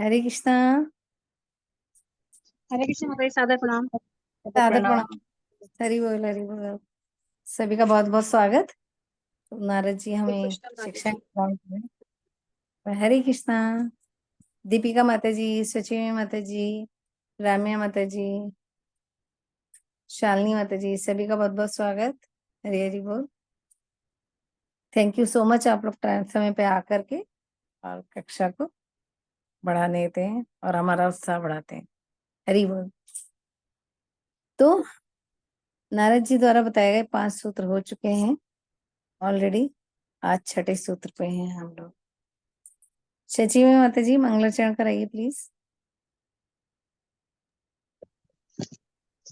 हरे कृष्णा। हरे कृष्ण माता जी, सादर प्रणाम। सादर प्रणाम। हरि बोल हरि बोल। सभी का बहुत बहुत स्वागत। तो नारद जी श्री हमें कृष्ण माता शिक्षा जी। प्रदान करें। हरे कृष्णा। दीपिका माता जी, सचिवी माता जी, राम्या माता जी, शालिनी माता जी, सभी का बहुत बहुत स्वागत। हरि हरि बोल। थैंक यू सो मच, आप लोग टाइम समय पे आकर के और कक्षा को बढ़ा देते हैं और हमारा उत्साह बढ़ाते हैं। हरि बोल। तो नारद जी द्वारा बताए गए 5 सूत्र हो चुके हैं ऑलरेडी। आज छठे सूत्र पे हैं हम लोग। सचिव माता जी मंगलाचरण कराइए प्लीज।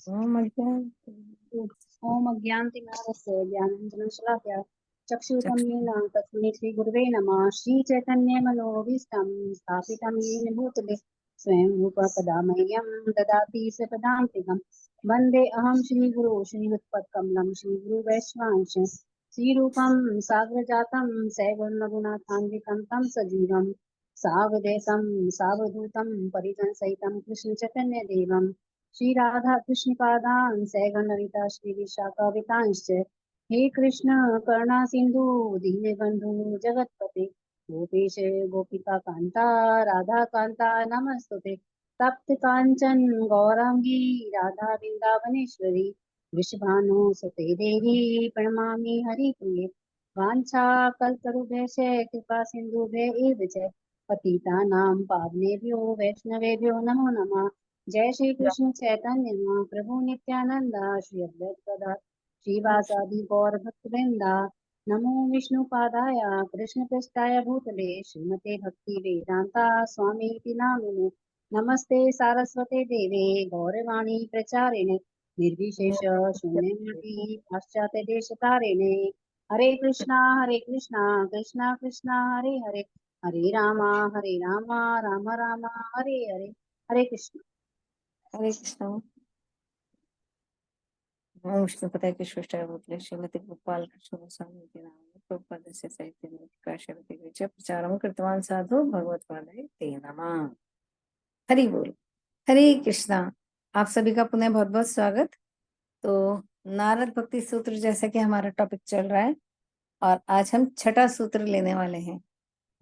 ओम अज्ञान ओम अज्ञानतिमिरस्य ज्ञानाञ्जनशलाकया चक्षु चक्षुरुन्मीलितं तस्मै श्रीगुरुवे नमः। श्रीचैतन्यमनोभीष्टं स्थापितं येन भूतले स्वयं रूपः कदा मह्यं ददाति स्वपदान्तिकं। वन्दे अहं श्रीगुरो श्रीयुतपत्कमलं श्रीगुरुवैष्णवांश श्रीरूपं साग्रजातं सैगुणरघुनाथान्वितं तं सजीवं सावधेशं सावधूतं परिजनसहितं कृष्णचैतन्यदेवम् श्री राधा कृष्ण पादान सैगणरिता श्री विशाखावितांश्च। हे कृष्ण करुणा सिंधु दीनबंधु जगतपते गोपेश गोपिका कांता राधा कांता नमस्तुते। तप्त कांचन गौरांगी राधा वृंदावनेश्वरी वृषभानु सुते देवी प्रणमामि हरिप्रिये। वाञ्छा कल्पतरुभ्यश्च कृपा सिन्धुभ्य एव च पतितानां पावनेभ्यो वैष्णवेभ्यो नमो नमः। जय श्री कृष्ण चैतन्य प्रभु नित्यानंद श्री अद्वैत गदाधर श्रीवासादि गौर भक्तवृंदा। नमो विष्णु पादाय कृष्ण पृष्ठाय भूतले श्रीमते भक्ति वेदांता स्वामी इति नामिने। नमस्ते सारस्वते देवे गौरवाणी प्रचारिणे निर्विशेष शून्यवादी पाश्चात्य देश तारिणे। हरे कृष्णा कृष्णा कृष्णा हरे हरे हरे रामा राम राम हरे हरे। हरे कृष्ण। हरे कृष्ण। ओम विष्णु पताय कृष्ण भूतले श्रीमती गोपाल कृष्ण गोस्वामी के नाम में प्रभुपाद से साहित्य में प्रकाशयते विच प्रचारं कृतवान साधु भगवत्पादाय ते नमः। हरि बोल। हरे कृष्णा। आप सभी का पुनः बहुत बहुत स्वागत। तो नारद भक्ति सूत्र जैसा कि हमारा टॉपिक चल रहा है और आज हम छठा सूत्र लेने वाले हैं।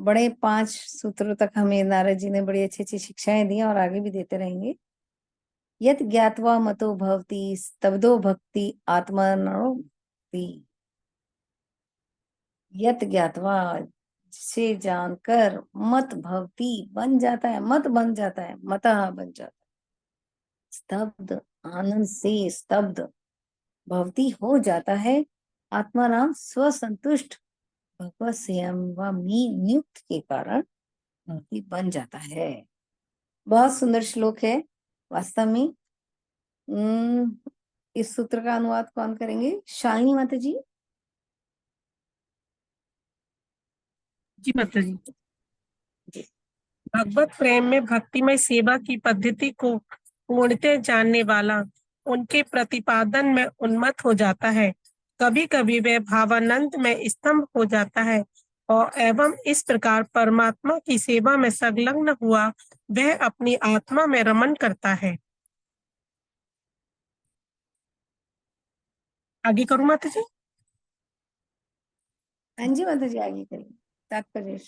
बड़े 5 सूत्रों तक हमें नारद जी ने बड़ी अच्छी अच्छी शिक्षाएं दी और आगे भी देते रहेंगे। यत ज्ञात्वा मतो भवति स्तब्धो भक्ति आत्मनोति। यत ज्ञात्वा से जानकर मत भवति बन जाता है, मत बन जाता है, मतः बन जाता है। स्तब्ध आनंद से स्तब्ध भवति हो जाता है। आत्माराम स्वसंतुष्ट भगवत संयम व नियुक्त के कारण भक्ति बन जाता है। बहुत सुंदर श्लोक है वास्तव में। इस सूत्र का अनुवाद कौन करेंगे? शालिनी माता जी। जी माता जी। जी। भगवत प्रेम में भक्तिमय सेवा की पद्धति को पूर्णतः जानने वाला उनके प्रतिपादन में उन्मत्त हो जाता है। कभी कभी वह भावानंद में स्तंभ हो जाता है और एवं इस प्रकार परमात्मा की सेवा में संलग्न हुआ वह अपनी आत्मा में रमन करता है। आगे करूँ माता जी? हाँ जी माता जी, आगे करिए तात्पर्य।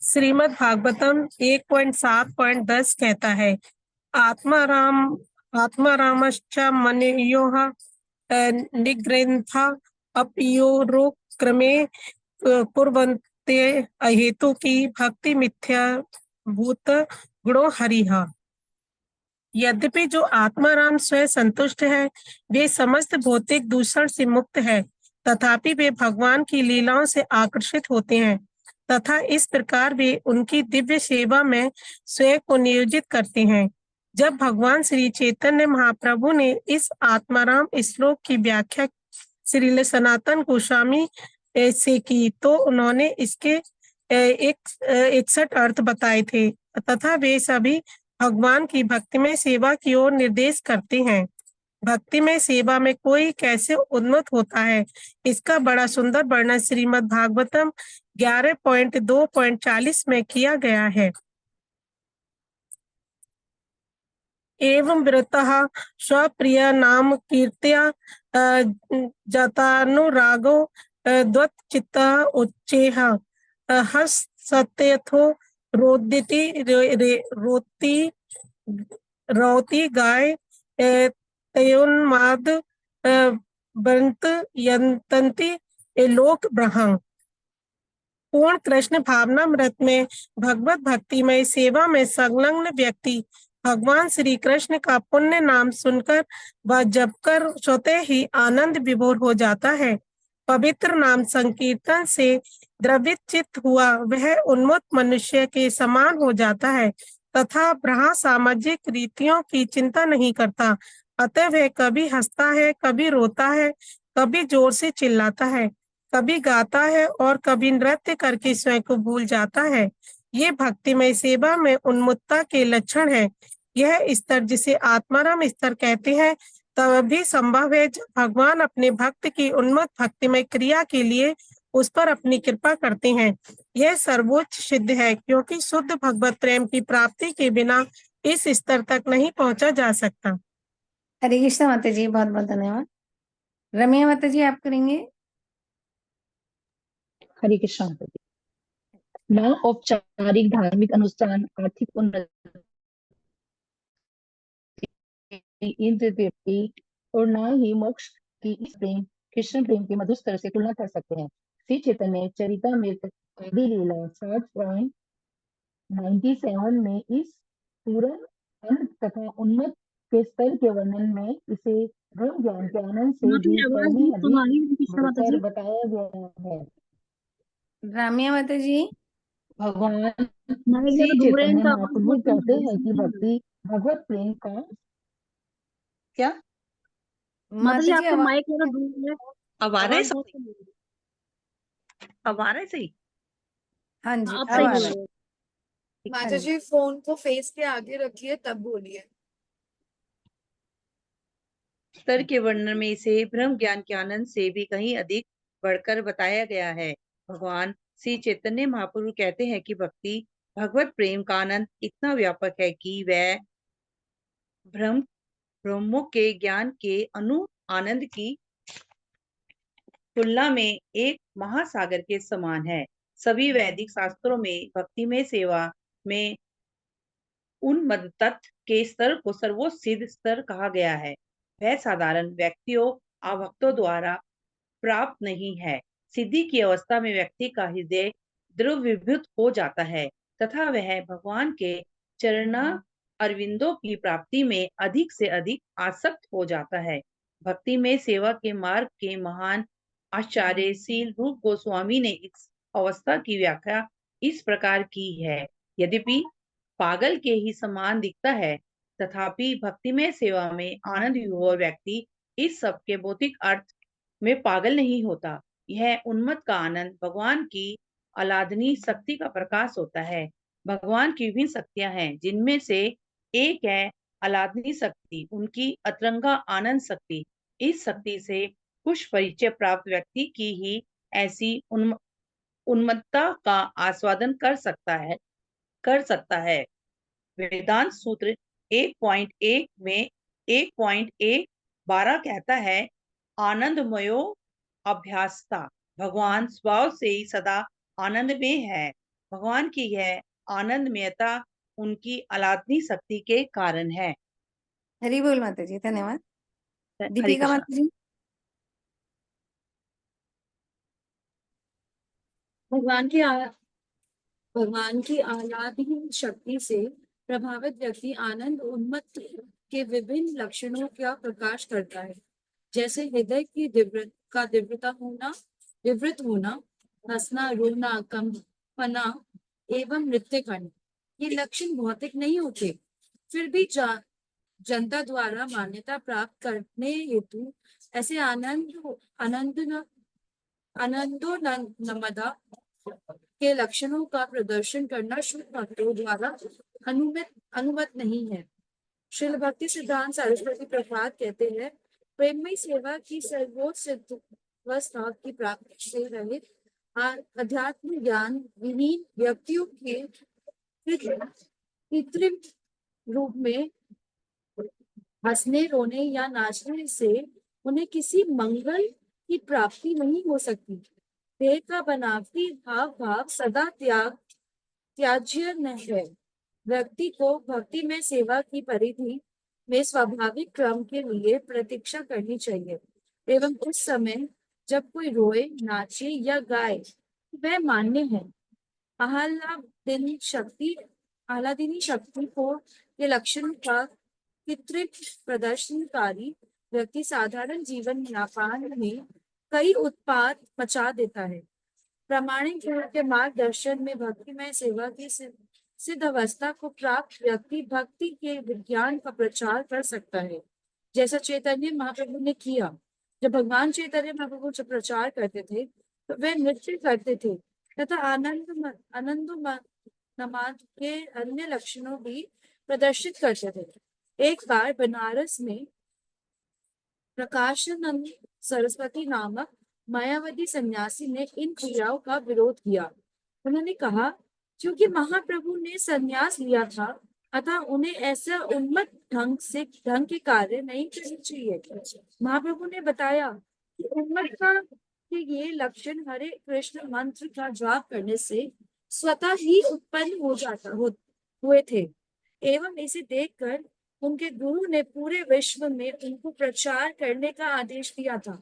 श्रीमद् भागवतम 1.7.10 कहता है, आत्मारामश्च मनयोः निग्रन्था अपयोरो क्रमे कुर्वन्ते अहेतु की भक्ति मिथ्या भूत गुणो हरिः। यद्यपि जो आत्माराम स्वयं संतुष्ट है वे समस्त भौतिक दूषण से मुक्त है, तथापि वे भगवान की लीलाओं से आकर्षित होते हैं तथा इस प्रकार वे उनकी दिव्य सेवा में स्वयं को नियोजित करते हैं। जब भगवान श्री चैतन्य महाप्रभु ने इस आत्माराम श्लोक की व्याख्या श्रील सनातन गोस्वामी से की तो उन्होंने इसके 61 अर्थ बताए थे तथा वे सभी भगवान की भक्तिमय सेवा की ओर निर्देश करते हैं। भक्तिमय सेवा में कोई कैसे उन्नत होता है, इसका बड़ा सुंदर वर्णन श्रीमद् भागवतम 11.2.40 में किया गया है। एवं वृत्तः स्वप्रिय नाम कीर्त्या जतानुरागो द्वच्चित्तः उच्चैः हसत्यथो रोदिति रोति रौति गाय तयोन्माद बंत यंतन्ति लोक ब्रह्म। पूर्ण कृष्ण भावनामृत में भगवत भक्तिमय सेवा में संलग्न व्यक्ति भगवान श्री कृष्ण का पुण्य नाम सुनकर व जपकर स्वतः ही आनंद विभोर हो जाता है। पवित्र नाम संकीर्तन से द्रवित चित्त हुआ वह उन्मत्त मनुष्य के समान हो जाता है तथा ब्रह्म सामाजिक रीतियों की चिंता नहीं करता। अतः वह कभी हंसता है, कभी रोता है, कभी जोर से चिल्लाता है, कभी गाता है और कभी नृत्य करके स्वयं को भूल जाता है। ये भक्तिमय सेवा में उन्मुत्तता के लक्षण है। यह स्तर जिसे आत्माराम स्तर कहते हैं तभी संभव है जब भगवान अपने भक्त की उन्मत्त भक्तिमय क्रिया के लिए उस पर अपनी कृपा करते हैं। यह सर्वोच्च सिद्ध है क्योंकि शुद्ध भगवत प्रेम की प्राप्ति के बिना इस स्तर तक नहीं पहुंचा जा सकता। हरे कृष्णा माता जी, बहुत बहुत धन्यवाद। रम्या माता जी, आप करेंगे। हरे कृष्ण माता जी। न औपचारिक धार्मिक अनुष्ठान, आर्थिक उन्नति, इंद्र तृप्ति और न ही मोक्ष की इस प्रेम कृष्ण प्रेम के मधुर स्तर से तुलना कर सकते हैं। श्री चैतन्य चरितामृत आदि लीला 7.97 में इस पूर्ण अंत तथा उन्नत के स्तर के वर्णन में इसे ब्रह्म ज्ञान के आनंद से माता भी जी आवाज कहीं बहुत कम आ रही है अधिक कृष्ण माता बढ़कर जी। बताया गया है। रम्या माता जी, भगवान माइक श्री जरा दूर है, चैतन्य इनका आवाज महाप्रभु बहुत कम आ कहते रही है, हैं कि समझ नहीं आ रहा। भक्ति भगवत प्रेम का क्या माता जी माता जी आपका आवाज माइक जरा दूर है, अब आ रहा है आवाज बहुत सही? कम आ रही है। अब आ रहा है सही? हाँ जी, हाँ, अब अब सही आ बोल रहा है। रहे हो। हाँ माता जी, जी फोन को फेस के आगे रखिए तब बोलिए। स्तर के वर्णन में इसे ब्रह्म ज्ञान के आनंद से भी कहीं अधिक बढ़कर बताया गया है। भगवान श्री चैतन्य महाप्रभु कहते हैं कि भक्ति भगवत प्रेम का आनंद इतना व्यापक है कि वह ब्रह्मों के ज्ञान के अनु आनंद की तुलना में एक महासागर के समान है। सभी वैदिक शास्त्रों में भक्ति में सेवा में उन्मत्तता के स्तर को सर्वोच्च सिद्ध स्तर कहा गया है। वह साधारण व्यक्तियों भक्तों द्वारा प्राप्त नहीं है। सिद्धि की अवस्था में व्यक्ति का हृदय द्रवीभूत हो जाता है तथा वह भगवान के चरण अरविंदों की प्राप्ति में अधिक से अधिक आसक्त हो जाता है। भक्ति में सेवा के मार्ग के महान आचार्य श्रील रूप गोस्वामी ने इस अवस्था की व्याख्या इस प्रकार की है। यद्यपि पागल के ही समान दिखता है तथापि भक्तिमय सेवा में आनंद विभोर व्यक्ति इस सब के भौतिक अर्थ में पागल नहीं होता। यह उन्मत्त का आनंद भगवान की अलादनीय शक्ति का प्रकाश होता है। भगवान की विभिन्न शक्तियां हैं जिनमें से एक है अलादनीय शक्ति, उनकी अतरंगा आनंद शक्ति। इस शक्ति से कुछ परिचय प्राप्त व्यक्ति की ही ऐसी उन्मत्तता का आस्वादन कर सकता है। वेदांत सूत्र 1.1 में 1.1 कहता है, आनंदमयो अभ्यासता। भगवान स्वभाव से ही सदा आनंद में है। भगवान की यह आनंदमयता उनकी अलादनी शक्ति के कारण है। हरी बोल माता जी, धन्यवाद। हरे दीपिका कृष्णा। माता जी, भगवान की आह्लादहीन शक्ति से प्रभावित व्यक्ति आनंद उन्मत्त के विभिन्न लक्षणों का प्रकाश करता है, जैसे हृदय की विवृत होना, हंसना, रोना, कंपना एवं नृत्य करना। ये लक्षण भौतिक नहीं होते, फिर भी जनता द्वारा मान्यता प्राप्त करने हेतु ऐसे आनंदोन्मदा के लक्षणों का प्रदर्शन करना शुद्ध भक्तों द्वारा अनुमत नहीं है। श्रील भक्ति सिद्धांत सरस्वती प्रसाद कहते हैं, प्रेममय सेवा की सर्वोच्च सिद्धावस्था की प्राप्ति से रहित अध्यात्म ज्ञान विहीन व्यक्तियों के कृत्रिम रूप में हंसने, रोने या नाचने से उन्हें किसी मंगल की प्राप्ति नहीं हो सकती। देह का बनावटी हाव भाव सदा त्याज्य न है। व्यक्ति को भक्ति में सेवा की परिधि में स्वाभाविक क्रम के लिए प्रतीक्षा करनी चाहिए एवं उस समय जब कोई रोए, नाचे या गाए वह मान्य है। आह्लादिनी शक्ति को ये लक्षण का कृत्रिम प्रदर्शनकारी व्यक्ति साधारण जीवन यापन में कई उत्पात मचा देता है। प्रामाणिक गुरु के मार्गदर्शन में भक्तिमय सेवा की सिद्ध अवस्था को प्राप्त व्यक्ति भक्ति के विज्ञान का प्रचार कर सकता है, जैसा चैतन्य महाप्रभु ने किया। जब भगवान चैतन्य महाप्रभु जब प्रचार करते थे तो वे नृत्य करते थे तथा आनंद नमाज के अन्य लक्षणों भी प्रदर्शित करते थे। एक बार बनारस में प्रकाशानंद सरस्वती नामक मायावती सन्यासी ने इन क्रियाओं का विरोध किया। उन्होंने कहा, क्योंकि महाप्रभु ने संन्यास लिया था अतः उन्हें ऐसा उन्मत्त ढंग के कार्य नहीं करने चाहिए। महाप्रभु ने बताया कि उन्मत्तता के ये लक्षण हरे कृष्ण मंत्र का जाप करने से स्वतः ही उत्पन्न हुए थे एवं इसे देखकर उनके गुरु ने पूरे विश्व में उनको प्रचार करने का आदेश दिया था।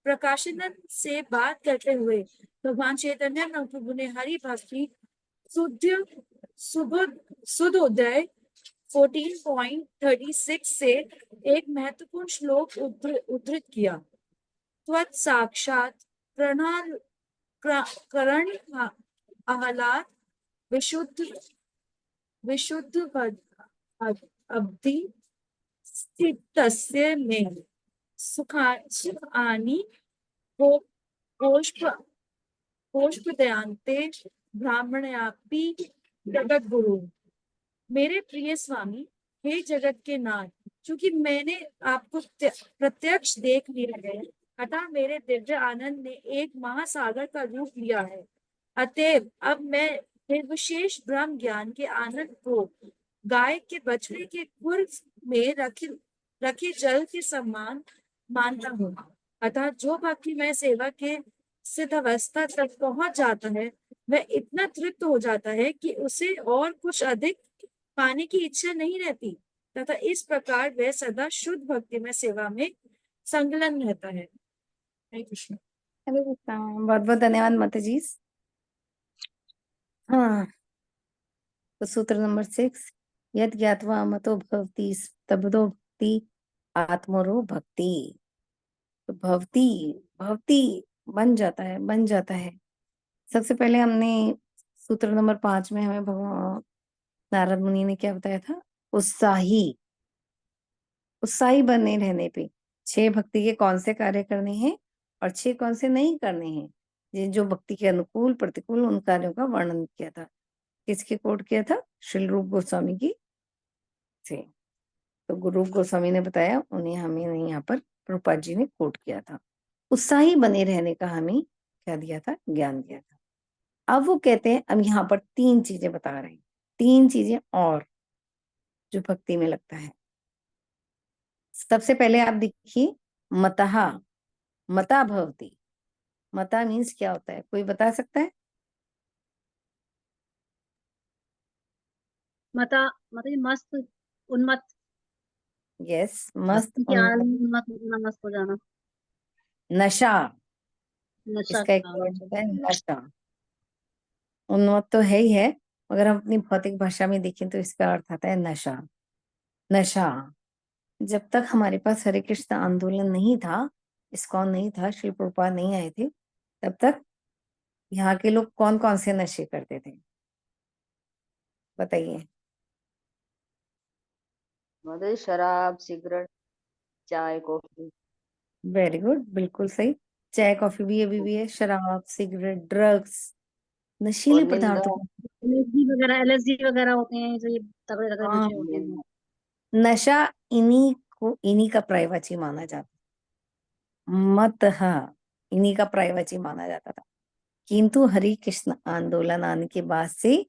प्रकाशानंद से बात करते हुए भगवान चैतन्य महाप्रभु ने हरि भक्ति सुधोदय 14.36 से एक महत्वपूर्ण श्लोक उद्धृत किया। त्वत् साक्षात करण आह्लाद विशुद्ध अब्धि स्थितस्य में सुखानि गोष्पदयांते ब्राह्मण्यापि जगत गुरु। मेरे प्रिय स्वामी, हे जगत के नाथ, क्योंकि मैंने आपको प्रत्यक्ष देख लिया है अतः मेरे दिव्य आनंद ने एक महासागर का रूप लिया है। अतएव अब मैं निर्विशेष ब्रह्म ज्ञान के आनंद को गाय के बछड़े के खुर में रखे जल के समान मानता हूँ। अतः जो भक्ति में सेवा के सिद्ध अवस्था तक पहुंच जाता है वह इतना तृप्त हो जाता है कि उसे और कुछ अधिक पाने की इच्छा नहीं रहती तथा इस प्रकार वह सदा शुद्ध भक्ति में सेवा में संलग्न रहता है। हरे कृष्ण। हरे कृष्णा। बहुत बहुत धन्यवाद माता जी। हाँ, तो सूत्र नंबर 6, यद ज्ञात्वा मतो भवति तबदो भक्ति आत्मरो भक्ति। तो भक्ति बन जाता है। सबसे पहले हमने सूत्र नंबर 5 में हमें भगवान नारद मुनि ने क्या बताया था? उत्साही बने रहने पे 6 भक्ति के कौन से कार्य करने हैं और 6 कौन से नहीं करने हैं। ये जो भक्ति के अनुकूल प्रतिकूल उन कार्यों का वर्णन किया था। किसके कोट किया था? श्रील रूप गोस्वामी की से। तो गुरु रूप गोस्वामी ने बताया, उन्हें हमें यहाँ पर प्रभुपाद जी ने कोट किया था। उत्साही बने रहने का हमें क्या दिया था? ज्ञान दिया था। अब वो कहते हैं, अब यहाँ पर 3 चीजें बता रहे हैं, 3 चीजें और जो भक्ति में लगता है। सबसे पहले आप देखिए, मता भवती। मता मीन्स क्या होता है? कोई बता सकता है? मस्त उन्मत्त। यस, मस्त मस्त हो जाना। नशा। नशा इसका एक वर्ड होता है नशा। उन्मत्त तो है ही है, मगर हम अपनी भौतिक भाषा में देखें तो इसका अर्थ आता है नशा। जब तक हमारे पास हरे कृष्ण आंदोलन नहीं था, इस्कॉन नहीं था, श्री प्रभुपाद नहीं आए थे, तब तक यहाँ के लोग कौन कौन से नशे करते थे बताइए? मद, शराब, सिगरेट, चाय, कॉफी। वेरी गुड, बिल्कुल सही। चाय कॉफी भी अभी भी है, शराब, सिगरेट, ड्रग्स, नशीले और निंदा, पदार्थों। एलएसडी वगैरह होते हैं, जो ये तगड़े तगड़े हाँ, नशे होते हैं। नशा इन्हीं का प्राइवेसी माना जाता, इन्हीं का प्राइवेसी माना जाता था। किंतु हरि कृष्ण आंदोलन आने के बाद से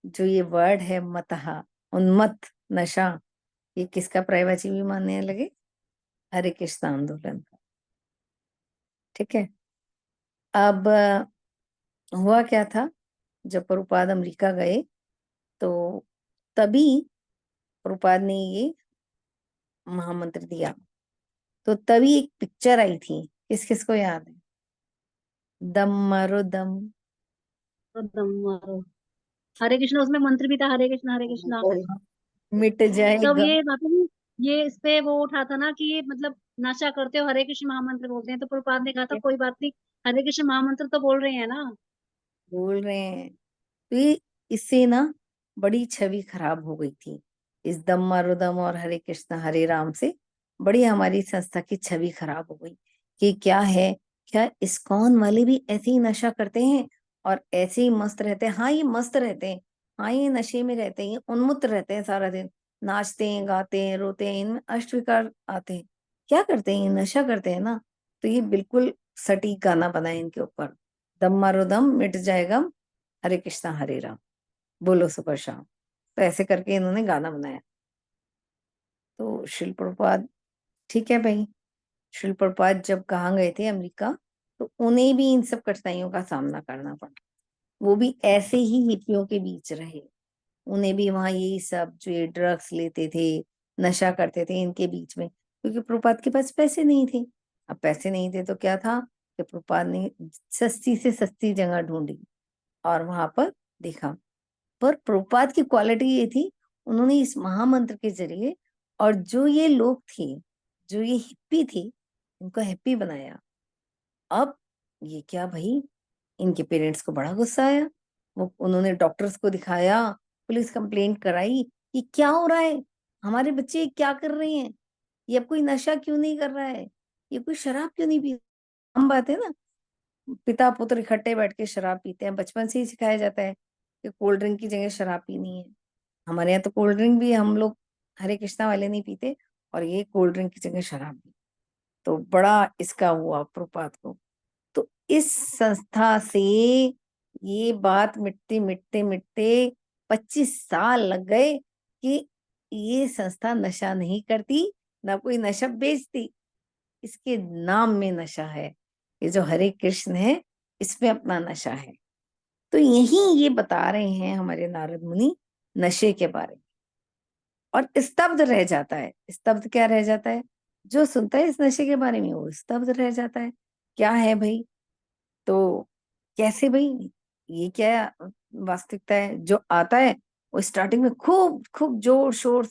जो ये वर्ड है मतहा, उन्मत्त, नशा, ये किसका प्राइवेसी मानने लगे? हरे कृष्ण आंदोलन का। ठीक है। अब हुआ क्या था, जब प्रभुपाद अमेरिका गए तो तभी प्रभुपाद ने ये महामंत्र दिया। तो तभी एक पिक्चर आई थी, किस किस को याद है? दम मारो दम, हरे कृष्ण, उसमें मंत्र भी था, हरे कृष्ण हरे कृष्ण। मिट तब जाएगा। ये मतलब ये इस पे वो उठा था ना कि ये मतलब नशा करते हो, हरे कृष्ण महामंत्र बोलते हैं, तो प्रभुपाद ने कहा था कोई बात नहीं, हरे कृष्ण महामंत्र तो बोल रहे हैं ना। बोल रहे हैं। तो ये इससे ना बड़ी छवि खराब हो गई थी, इस दम मारो दम और हरे कृष्ण हरे राम से बड़ी हमारी संस्था की छवि खराब हो गई कि क्या है, क्या इस्कॉन वाले भी ऐसे ही नशा करते हैं और ऐसे ही मस्त रहते हैं? हाँ, ये मस्त रहते हैं, हाँ ये नशे में रहते हैं, ये उन्मत्त रहते हैं, सारा दिन नाचते हैं, गाते हैं, रोते हैं, इनमें अष्टविकार आते हैं। क्या करते हैं? ये नशा करते हैं ना। तो ये बिल्कुल सटीक गाना बना है इनके ऊपर, दम मारो दम मिट जाएगा, हरे कृष्णा हरे राम, बोलो सुबह शाम। तो ऐसे करके इन्होंने गाना बनाया। तो शिल प्रभुपाद, ठीक है भाई, शिल प्रभुपाद जब कहाँ गए थे, अमेरिका, तो उन्हें भी इन सब कठिनाइयों का सामना करना पड़ा। वो भी ऐसे ही हिप्पियों के बीच रहे, उन्हें भी वहां यही सब जो ये ड्रग्स लेते थे, नशा करते थे, इनके बीच में, क्योंकि प्रभुपाद के पास पैसे नहीं थे। अब पैसे नहीं थे तो क्या था कि प्रभुपाद ने सस्ती से सस्ती जगह ढूंढी और वहां पर देखा। पर प्रभुपाद की क्वालिटी ये थी, उन्होंने इस महामंत्र के जरिए, और जो ये लोग थे, जो ये हिप्पी थे, उनको हैप्पी बनाया। अब ये क्या भाई, इनके पेरेंट्स को बड़ा गुस्सा आया। वो उन्होंने डॉक्टर्स को दिखाया, पुलिस कंप्लेंट कराई, ये क्या हो रहा है, हमारे बच्चे क्या कर रहे हैं, ये अब कोई नशा क्यों नहीं कर रहा है, ये कोई शराब क्यों नहीं पी। हम बात है ना, पिता पुत्र इकट्ठे बैठ के शराब पीते हैं, बचपन से ही सिखाया जाता है कि कोल्ड ड्रिंक की जगह शराब पीनी है। हमारे यहाँ तो कोल्ड ड्रिंक भी हम लोग हरे कृष्णा वाले नहीं पीते, और ये कोल्ड ड्रिंक की जगह शराब भी। तो बड़ा इसका हुआ प्रपात को। तो इस संस्था से ये बात मिटते मिटते मिटते 25 साल लग गए कि ये संस्था नशा नहीं करती, ना कोई नशा बेचती, इसके नाम में नशा है। ये जो हरे कृष्ण है, इसमें अपना नशा है। तो यही ये बता रहे हैं हमारे नारद मुनि नशे के बारे में। और स्तब्ध रह जाता है। स्तब्ध क्या रह जाता है? जो सुनता है इस नशे के बारे में वो स्तब्ध रह जाता है। क्या है भाई? तो कैसे भाई, ये क्या वास्तविकता है? जो आता है वो स्टार्टिंग में खूब खूब जोर शोर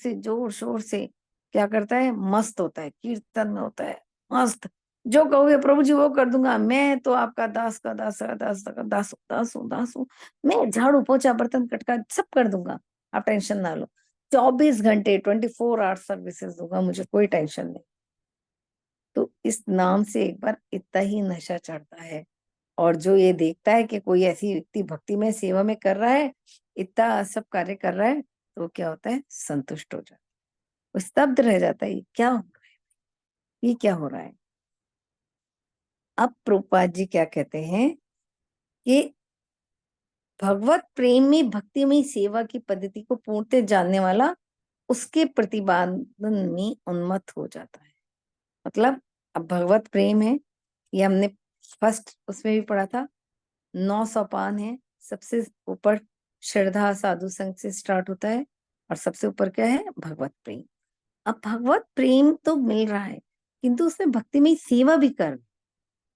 से क्या करता है, मस्त होता है, कीर्तन में होता है मस्त। जो कहोगे प्रभु जी वो कर दूंगा, मैं तो आपका दास का दास का दास का दास दास हूँ दास हूँ, मैं झाड़ू पोछा बर्तन कटका सब कर दूंगा, आप टेंशन ना लो। 24 घंटे 24 आवर्स सर्विसेज दूंगा, मुझे कोई टेंशन नहीं। तो इस नाम से एक बार इतना ही नशा चढ़ता है। और जो ये देखता है कि कोई ऐसी व्यक्ति भक्ति में सेवा में कर रहा है, इतना सब कार्य कर रहा है, तो क्या होता है, संतुष्ट हो जाता है, वो स्तब्ध रह जाता है, ये क्या हो रहा है, ये क्या हो रहा है। अब प्रभुपाद जी क्या कहते हैं कि भगवत प्रेम में भक्ति में सेवा की पद्धति को पूर्णतः जानने वाला उसके प्रतिपादन में उन्मत्त हो जाता है। मतलब अब भगवत प्रेम है, ये हमने फर्स्ट उसमें भी पढ़ा था, 9 सोपान है। सबसे ऊपर श्रद्धा साधु संग से स्टार्ट होता है, और सबसे ऊपर क्या है, भगवत प्रेम। अब भगवत प्रेम तो मिल रहा है, किंतु उसमें भक्ति में सेवा भी कर,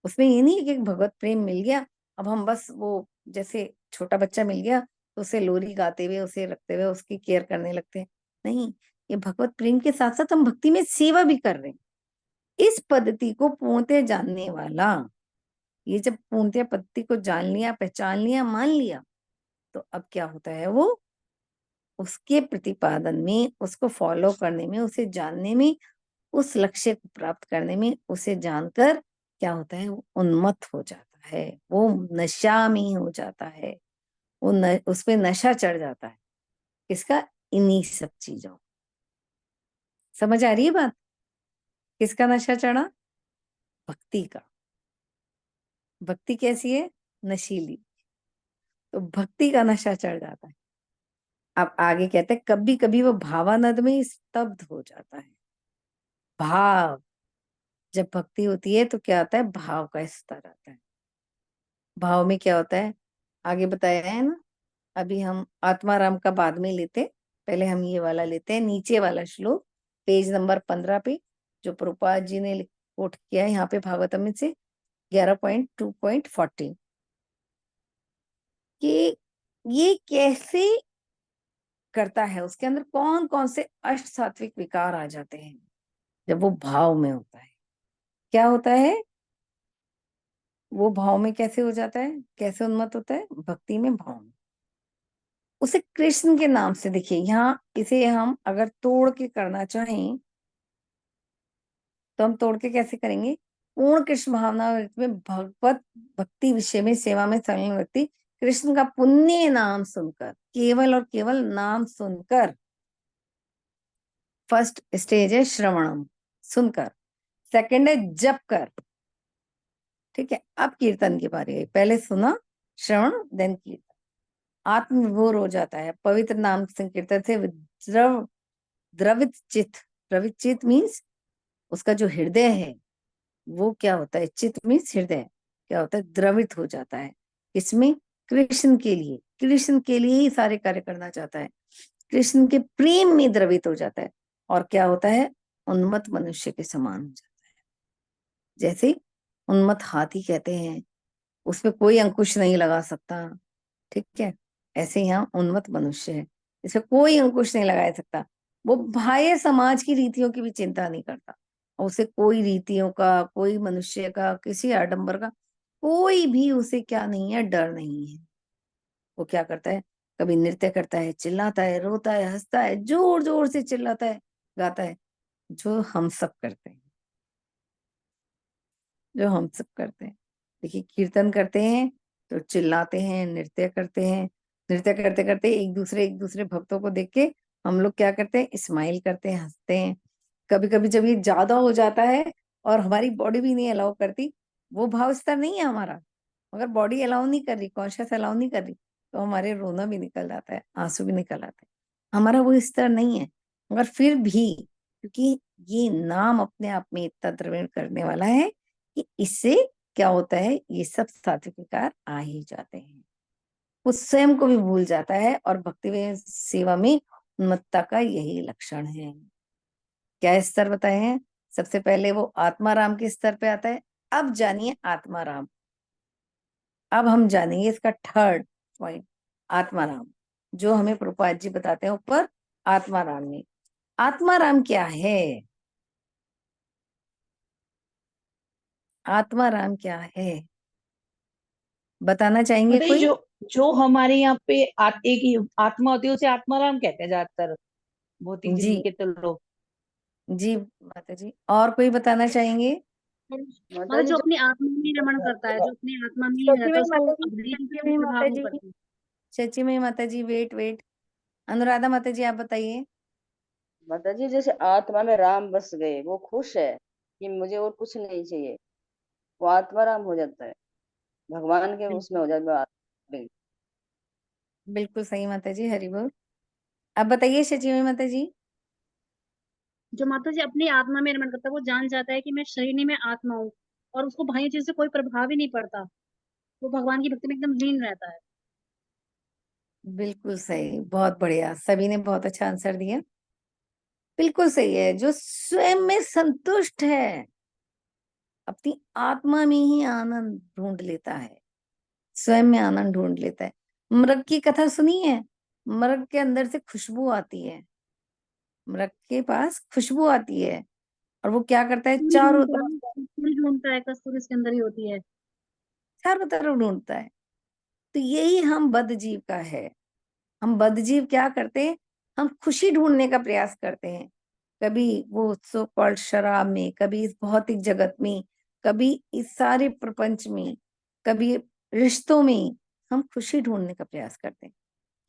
उसमें ये नहीं है कि भगवत प्रेम मिल गया, अब हम बस वो जैसे छोटा बच्चा मिल गया तो उसे लोरी गाते हुए, उसे रखते हुए उसकी केयर करने लगते हैं। नहीं, ये भगवत प्रेम के साथ साथ हम भक्ति में सेवा भी कर रहे हैं। इस पद्धति को पूर्णतः जानने वाला, ये जब पूर्णतः पद्धति को जान लिया, पहचान लिया, मान लिया, तो अब क्या होता है, वो उसके प्रतिपादन में, उसको फॉलो करने में, उसे जानने में, उस लक्ष्य को प्राप्त करने में, उसे जानकर क्या होता है, वो उन्मत्त हो जाता है, वो नशा में हो जाता है, वो उसपे नशा चढ़ जाता है। किसका? इन्हीं सब चीजों। समझ आ रही है बात? किसका नशा चढ़ा? भक्ति का। भक्ति कैसी है? नशीली। तो भक्ति का नशा चढ़ जाता है। अब आगे कहते हैं कभी कभी वो भावानंद में स्तब्ध हो जाता है। भाव, जब भक्ति होती है तो क्या आता है, भाव का स्तर आता है। भाव में क्या होता है, आगे बताया है ना। अभी हम आत्माराम का बाद में लेते, पहले हम ये वाला लेते हैं, नीचे वाला श्लोक पेज नंबर 15 पे, जो प्रभुपाद जी ने कोट किया है यहाँ पे भागवतम में से 11.2.40 कि ये कैसे करता है, उसके अंदर कौन कौन से अष्ट सात्विक विकार आ जाते हैं जब वो भाव में होता है। क्या होता है वो भाव में, कैसे हो जाता है, कैसे उन्मत्त होता है, भक्ति में, भाव में। उसे कृष्ण के नाम से, देखिए यहाँ इसे हम अगर तोड़ के करना चाहें तो हम तोड़ के कैसे करेंगे, पूर्ण कृष्ण भावना में भगवत भक्ति विषय में सेवा में संलग्न व्यक्ति कृष्ण का पुण्य नाम सुनकर, केवल और केवल नाम सुनकर, फर्स्ट स्टेज है श्रवणम, सुनकर, सेकंड है जप कर, ठीक है। अब कीर्तन की बारी है, पहले सुना श्रवण देन कीर्तन, आत्मविभोर हो जाता है पवित्र नाम संकीर्तन से, द्रवित चित्त, द्रवित चित्त मीन्स उसका जो हृदय है वो क्या होता है, चित्त मीन्स हृदय, क्या होता है, द्रवित हो जाता है। इसमें कृष्ण के लिए, कृष्ण के लिए ही सारे कार्य करना चाहता है, कृष्ण के प्रेम में द्रवित हो जाता है, और क्या होता है, उन्मत्त मनुष्य के समान हो जाता है। जैसे उन्मत्त हाथी कहते हैं, उसमें कोई अंकुश नहीं लगा सकता, ठीक है, ऐसे यहाँ उन्मत्त मनुष्य है, इसमें कोई अंकुश नहीं लगा सकता। वो बाह्य समाज की रीतियों की भी चिंता नहीं करता, उसे कोई रीतियों का, कोई मनुष्य का, किसी आडंबर का कोई भी उसे क्या नहीं है, डर नहीं है। वो क्या करता है, कभी नृत्य करता है, चिल्लाता है, रोता है, हंसता है, जोर जोर से चिल्लाता है, गाता है, जो हम सब करते हैं, जो हम सब करते हैं। देखिए कीर्तन करते हैं तो चिल्लाते हैं, नृत्य करते हैं, नृत्य करते करते एक दूसरे भक्तों को देख के हम लोग क्या करते हैं, स्माइल करते हैं, हंसते हैं। कभी कभी जब ये ज्यादा हो जाता है और हमारी बॉडी भी नहीं अलाउ करती, वो भाव स्तर नहीं है हमारा, मगर बॉडी अलाउ नहीं कर रही, कॉन्शियस अलाउ नहीं कर रही, तो हमारे रोना भी निकल जाता है, आंसू भी निकल आते हैं, हमारा वो स्तर नहीं है। मगर फिर भी क्योंकि ये नाम अपने आप में इतना द्रविण करने वाला है कि इससे क्या होता है, ये सब सात्विक विकार आ ही जाते हैं, वो स्वयं को भी भूल जाता है, और भक्ति में सेवा में उन्मत्तता का यही लक्षण है। क्या स्तर बताए हैं, सबसे पहले वो आत्माराम के स्तर पे आता है। अब जानिए आत्माराम, अब हम जानेंगे इसका थर्ड पॉइंट, आत्माराम, जो हमें प्रभुपाद जी बताते हैं ऊपर आत्माराम में। आत्माराम क्या है, आत्माराम क्या है, बताना चाहेंगे बताइए, कोई? जो जो हमारे यहाँ पे एक ही आत्मा होती है उसे आत्माराम कहते हैं ज्यादातर भौतिक जी जिंदगी के तो लोग। जी माता जी, और कोई बताना चाहेंगे? मतलब जो अपनी आत्मा में रमण करता है, जो अपनी आत्मा में सची रहता है, में उसको माता जी, बाहरी चीजें सची कोई में प्रभाव माता नहीं जी, पड़ती। सची में माता जी, वेट, अनुराधा माता जी आप बताइए। माता जी जैसे आत्मा में राम बस गए, वो खुश है कि मुझे और कुछ नहीं चाहिए, वो आत्माराम हो जाता है, भगवान के उसमें हो जाता है। बिल्कुल सही माता जी, हरि बोल। अब बताइए सची में माता जी। जो माता जी अपनी आत्मा में रमण करता है, वो जान जाता है कि मैं शरीर नहीं, मैं आत्मा हूँ, और उसको बाह्य चीज से कोई प्रभाव ही नहीं पड़ता, वो भगवान की भक्ति में एकदम लीन रहता है। बिल्कुल सही, बहुत बढ़िया, सभी ने बहुत अच्छा आंसर दिया, बिल्कुल सही है। जो स्वयं में संतुष्ट है, अपनी आत्मा में ही आनंद ढूंढ लेता है, स्वयं में आनंद ढूंढ लेता है। मृग की कथा सुनी है, मृग के अंदर से खुशबू आती है, मृग के पास खुशबू आती है, और वो क्या करता है, कस्तूरी चारों ढूंढता तरफ, है, कस्तूरी ढूंढता है, कस्तूरी इसके अंदर ही होती है। चारों तरफ ढूंढता है। तो यही हम बद्ध जीव का है। हम बद्ध जीव क्या करते हैं, हम खुशी ढूंढने का प्रयास करते हैं, कभी वो सो कॉल्ड शराब में, कभी इस भौतिक जगत में, कभी इस सारे प्रपंच में, कभी रिश्तों में, हम खुशी ढूंढने का प्रयास करते हैं।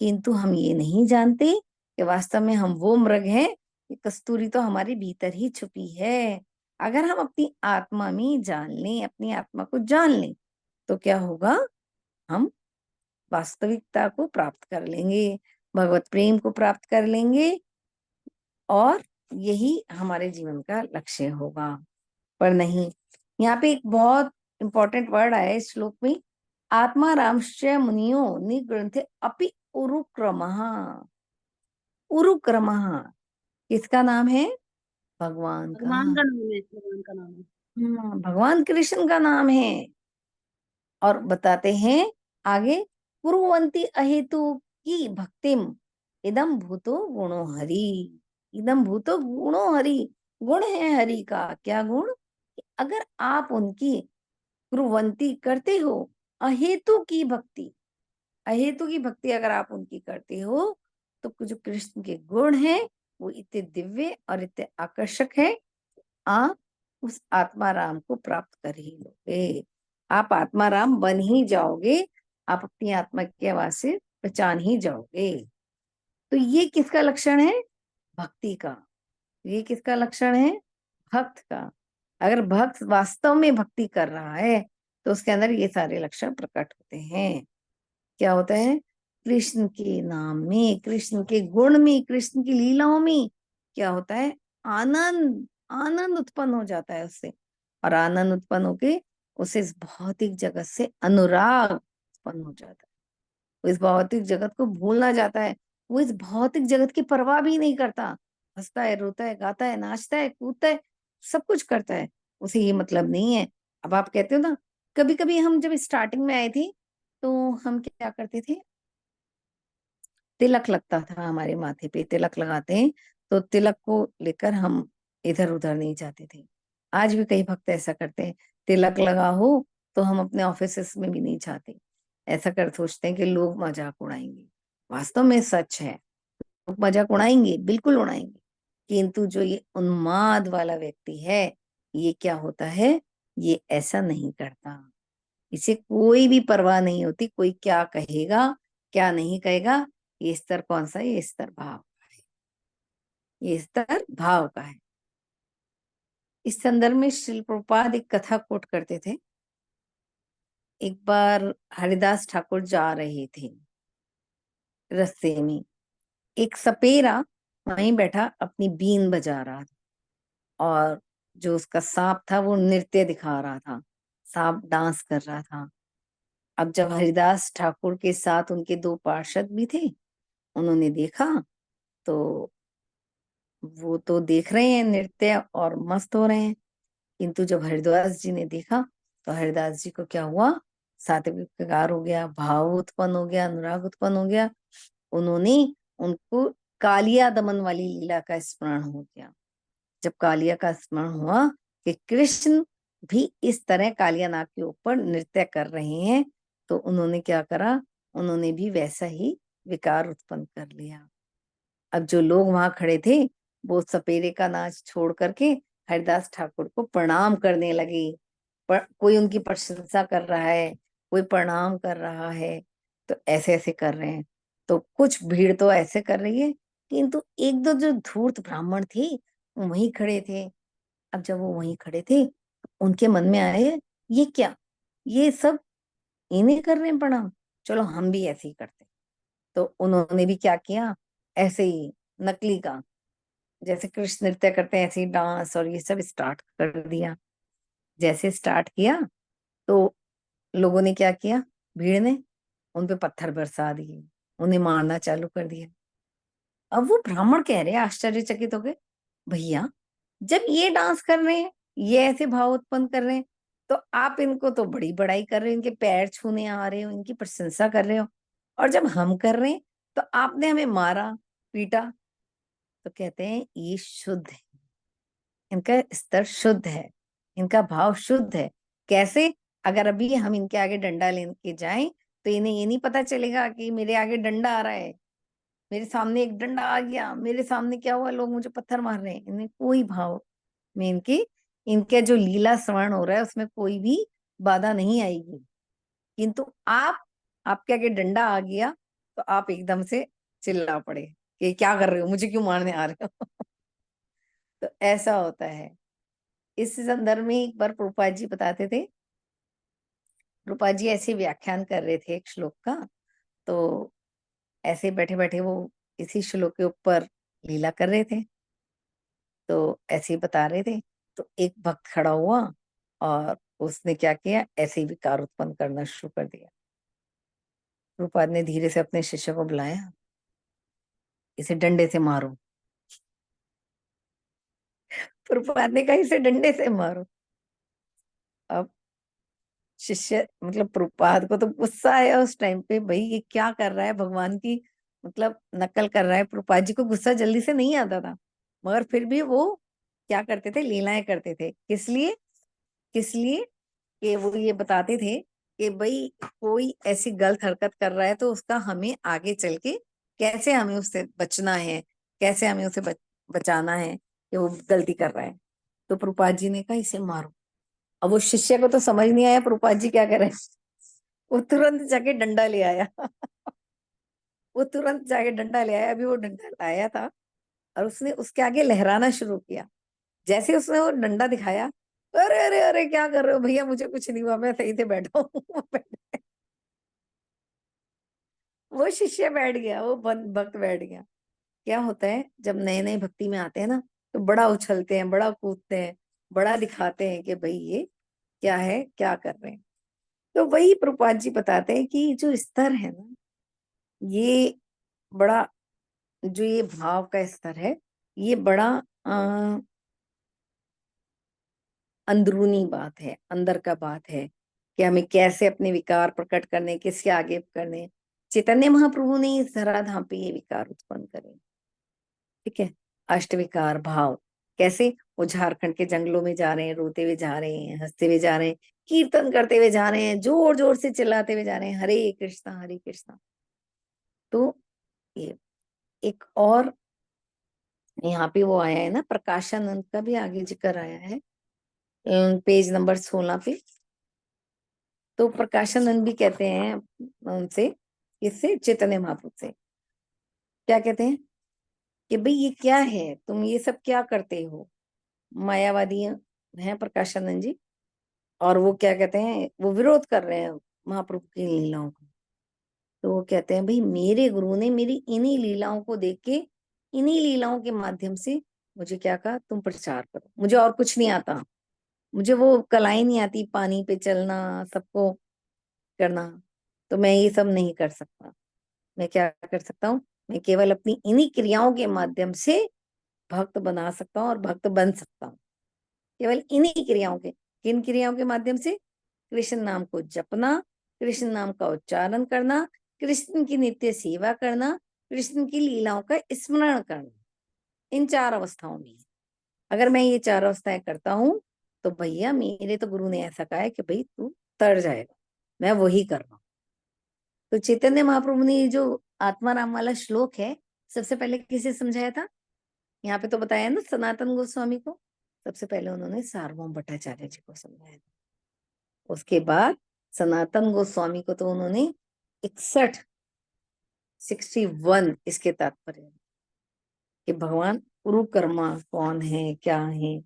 किंतु हम ये नहीं जानते कि वास्तव में हम वो मृग हैं, कि कस्तूरी तो हमारे भीतर ही छुपी है। अगर हम अपनी आत्मा में जान लें, अपनी आत्मा को जान लें, तो क्या होगा, हम वास्तविकता को प्राप्त कर लेंगे, भगवत प्रेम को प्राप्त कर लेंगे और यही हमारे जीवन का लक्ष्य होगा। पर नहीं, यहाँ पे एक बहुत इंपॉर्टेंट वर्ड आया है इस श्लोक में, आत्मा रामश्च मुनियो निग्रंथे अपि उरुक्रमः। उरुक्रमः किसका नाम है? भगवान का। भगवान का नाम है, भगवान का नाम है। भगवान कृष्ण का नाम है। और बताते हैं आगे, कुर्वन्ति अहेतु की भक्तिम इदम भूतो गुणो हरि। इदम भूतो गुणो हरि, गुण है हरि का। क्या गुण? अगर आप उनकी कुर्वन्ति करते हो, अहेतु की भक्ति, अहेतु की भक्ति अगर आप उनकी करते हो, तो जो कृष्ण के गुण हैं वो इतने दिव्य और इतने आकर्षक है, आप उस आत्मा राम को प्राप्त कर ही लोगे। आप आत्मा राम बन ही जाओगे, आप अपनी आत्मा की आवाज से पहचान ही जाओगे। तो ये किसका लक्षण है? भक्ति का। ये किसका लक्षण है? भक्त का। अगर भक्त वास्तव में भक्ति कर रहा है तो उसके अंदर ये सारे लक्षण प्रकट होते हैं। क्या होता है? कृष्ण के नाम में, कृष्ण के गुण में, कृष्ण की लीलाओं में क्या होता है? आनंद, आनंद उत्पन्न हो जाता है उससे। और आनंद उत्पन्न होके उसे इस भौतिक जगत से अनुराग उत्पन्न हो जाता है। वो इस भौतिक जगत को भूलना जाता है। वो इस भौतिक जगत की परवाह भी नहीं करता। हंसता है, रोता है, गाता है, नाचता है, कूदता है, सब कुछ करता है। उसे ये मतलब नहीं है। अब आप कहते हो ना, कभी कभी हम जब स्टार्टिंग में आए थे तो हम क्या करते थे, तिलक लगता था हमारे माथे पे, तिलक लगाते हैं तो तिलक को लेकर हम इधर उधर नहीं जाते थे। आज भी कई भक्त ऐसा करते हैं, तिलक लगा हो तो हम अपने ऑफिस में भी नहीं जाते। ऐसा कर सोचते हैं कि लोग मजाक उड़ाएंगे। वास्तव में सच है, लोग मजाक उड़ाएंगे, बिल्कुल उड़ाएंगे, किंतु जो ये उन्माद वाला व्यक्ति है, ये क्या होता है, ये ऐसा नहीं करता। इसे कोई भी परवाह नहीं होती कोई क्या कहेगा क्या नहीं कहेगा। ये स्तर कौन सा है? ये स्तर भाव का है। ये स्तर भाव का है। इस संदर्भ में श्रील प्रभुपाद एक कथा कोट करते थे। एक बार हरिदास ठाकुर जा रहे थे, रास्ते में एक सपेरा वहीं बैठा अपनी बीन बजा रहा था, और जो उसका सांप था वो नृत्य दिखा रहा था, सांप डांस कर रहा था। अब जब हरिदास ठाकुर के साथ उनके दो पार्षद भी थे, उन्होंने देखा तो वो तो देख रहे हैं नृत्य और मस्त हो रहे हैं, किंतु जब हरिदास जी ने देखा तो हरिदास जी को क्या हुआ, सात्विक विकार हो गया, भाव उत्पन्न हो गया, अनुराग उत्पन्न हो गया। उन्होंने उनको कालिया दमन वाली लीला का स्मरण हो गया। जब कालिया का स्मरण हुआ कि कृष्ण भी इस तरह कालिया नाग के ऊपर नृत्य कर रहे हैं, तो उन्होंने क्या करा, उन्होंने भी वैसा ही विकार उत्पन्न कर लिया। अब जो लोग वहां खड़े थे वो सपेरे का नाच छोड़ करके हरिदास ठाकुर को प्रणाम करने लगे। कोई उनकी प्रशंसा कर रहा है, कोई प्रणाम कर रहा है, तो ऐसे ऐसे कर रहे हैं। तो कुछ भीड़ तो ऐसे कर रही है, किंतु एक दो जो धूर्त ब्राह्मण थे वो वहीं खड़े थे। अब जब वो वहीं खड़े थे तो उनके मन में आए, ये क्या, ये सब इन्हें कर रहे हैं प्रणाम, चलो हम भी ऐसे ही करते हैं। तो उन्होंने भी क्या किया, ऐसे ही नकली का, जैसे कृष्ण नृत्य करते हैं ऐसे ही डांस और ये सब स्टार्ट कर दिया। जैसे स्टार्ट किया तो लोगों ने क्या किया, भीड़ ने उन पे पत्थर बरसा दिए, उन्हें मारना चालू कर दिया। अब वो ब्राह्मण कह रहे हैं आश्चर्यचकित हो गए, भैया जब ये डांस कर रहे हैं, ये ऐसे भाव उत्पन्न कर रहे हैं, तो आप इनको तो बड़ी बड़ाई कर रहे हो, इनके पैर छूने आ रहे हो, इनकी प्रशंसा कर रहे हो, और जब हम कर रहे हैं तो आपने हमें मारा पीटा। तो कहते हैं ये शुद्ध है, इनका स्तर शुद्ध है, इनका भाव शुद्ध है। कैसे? अगर अभी हम इनके आगे डंडा लेके जाएं तो इन्हें ये नहीं पता चलेगा कि मेरे आगे डंडा आ रहा है, मेरे सामने एक डंडा आ गया, मेरे सामने क्या हुआ, लोग मुझे पत्थर मार रहे हैं। इन्हें कोई भाव में इनकी, इनके जो लीला श्रवण हो रहा है उसमें कोई भी बाधा नहीं आएगी। किंतु आपके आगे डंडा आ गया तो आप एकदम से चिल्ला पड़े कि क्या कर रहे हो, मुझे क्यों मारने आ रहे हो। तो ऐसा होता है। इस संदर्भ में एक बार प्रभुपाद जी बताते थे, प्रभुपाद जी ऐसे व्याख्यान कर रहे थे एक श्लोक का, तो ऐसे बैठे बैठे वो इसी श्लोक के ऊपर लीला कर रहे थे, तो ऐसे ही बता रहे थे। तो एक भक्त खड़ा हुआ और उसने क्या किया, ऐसे ही विकार उत्पन्न करना शुरू कर दिया। प्रभुपाद ने धीरे से अपने शिष्य को बुलाया, इसे डंडे से मारो। प्रभुपाद ने कहा इसे डंडे से मारो। अब शिष्य मतलब प्रभुपाद को तो गुस्सा आया उस टाइम पे, भाई ये क्या कर रहा है, भगवान की मतलब नकल कर रहा है। प्रभुपाद जी को गुस्सा जल्दी से नहीं आता था, मगर फिर भी वो क्या करते थे, लीलाएं करते थे। किस लिए कि वो ये बताते थे कि भाई कोई ऐसी गलत हरकत कर रहा है तो उसका हमें आगे चल के कैसे हमें उससे बचना है, कैसे हमें उसे बचाना है कि वो गलती कर रहा है। तो प्रभुपाद जी ने कहा इसे मारो। अब वो शिष्य को तो समझ नहीं आया प्रभुपाद जी क्या करे, वो तुरंत जाके डंडा ले आया। वो तुरंत जाके डंडा ले आया। अभी वो डंडा लाया था और उसने उसके आगे लहराना शुरू किया। जैसे उसने वो डंडा दिखाया, अरे अरे अरे क्या कर रहे हो भैया, मुझे कुछ नहीं हुआ, मैं सही से बैठा हूँ। वो शिष्य बैठ गया, वो भक्त बैठ गया। क्या होता है जब नए नए भक्ति में आते हैं ना, तो बड़ा उछलते हैं, बड़ा कूदते हैं, बड़ा दिखाते हैं कि भाई ये क्या है, क्या कर रहे हैं। तो वही प्रभुपाद जी बताते हैं कि जो स्तर है ना, ये बड़ा, जो ये भाव का स्तर है, ये बड़ा अंदरूनी बात है, अंदर का बात है कि हमें कैसे अपने विकार प्रकट करने, किसके आगे करने। चैतन्य महाप्रभु ने इस धराधाम पे ये विकार उत्पन्न करे, ठीक है। अष्ट विकार भाव कैसे, वो झारखंड के जंगलों में जा रहे हैं, रोते हुए जा रहे हैं, हंसते हुए जा रहे हैं, कीर्तन करते हुए जा रहे हैं, जोर जोर से चिल्लाते हुए जा रहे हैं, हरे कृष्णा हरे कृष्णा। तो ये एक और यहाँ पे वो आया है ना, प्रकाशानंद का भी आगे जिक्र आया है पेज नंबर 16 पे। तो प्रकाशानंद भी कहते हैं उनसे, इससे चैतन्य महाप्रभु से क्या कहते हैं कि भाई ये क्या है, तुम ये सब क्या करते हो, मायावादी हैं प्रकाशानंद जी। और वो क्या कहते हैं, वो विरोध कर रहे हैं महाप्रभु की लीलाओं का। तो वो कहते हैं भाई मेरे गुरु ने मेरी इन्हीं लीलाओं को देख के, इन्हीं लीलाओं के माध्यम से मुझे क्या कहा, तुम प्रचार करो, मुझे और कुछ नहीं आता, मुझे वो कलाएं नहीं आती, पानी पे चलना, सबको करना, तो मैं ये सब नहीं कर सकता। मैं क्या कर सकता हूँ, मैं केवल अपनी इन्हीं क्रियाओं के माध्यम से भक्त बना सकता हूँ और भक्त बन सकता हूँ, केवल इन्हीं क्रियाओं के। किन क्रियाओं के माध्यम से, कृष्ण नाम को जपना, कृष्ण नाम का उच्चारण करना, कृष्ण की नित्य सेवा करना, कृष्ण की लीलाओं का स्मरण करना, इन 4 अवस्थाओं में। अगर मैं ये 4 अवस्थाएं करता हूँ तो भैया मेरे तो गुरु ने ऐसा कहा है कि भाई तू तर जाएगा, मैं वही कर रहा हूँ। तो चैतन्य महाप्रभु ने ये जो आत्माराम वाला श्लोक है, सबसे पहले किसे समझाया था, यहाँ पे तो बताया ना सनातन गोस्वामी को, सबसे पहले उन्होंने सार्वभौम भट्टाचार्य जी को समझाया था। उसके बाद सनातन गोस्वामी को तो उन्होंने 61 इसके तात्पर्य कि भगवान गुरु कर्मा कौन है, क्या है,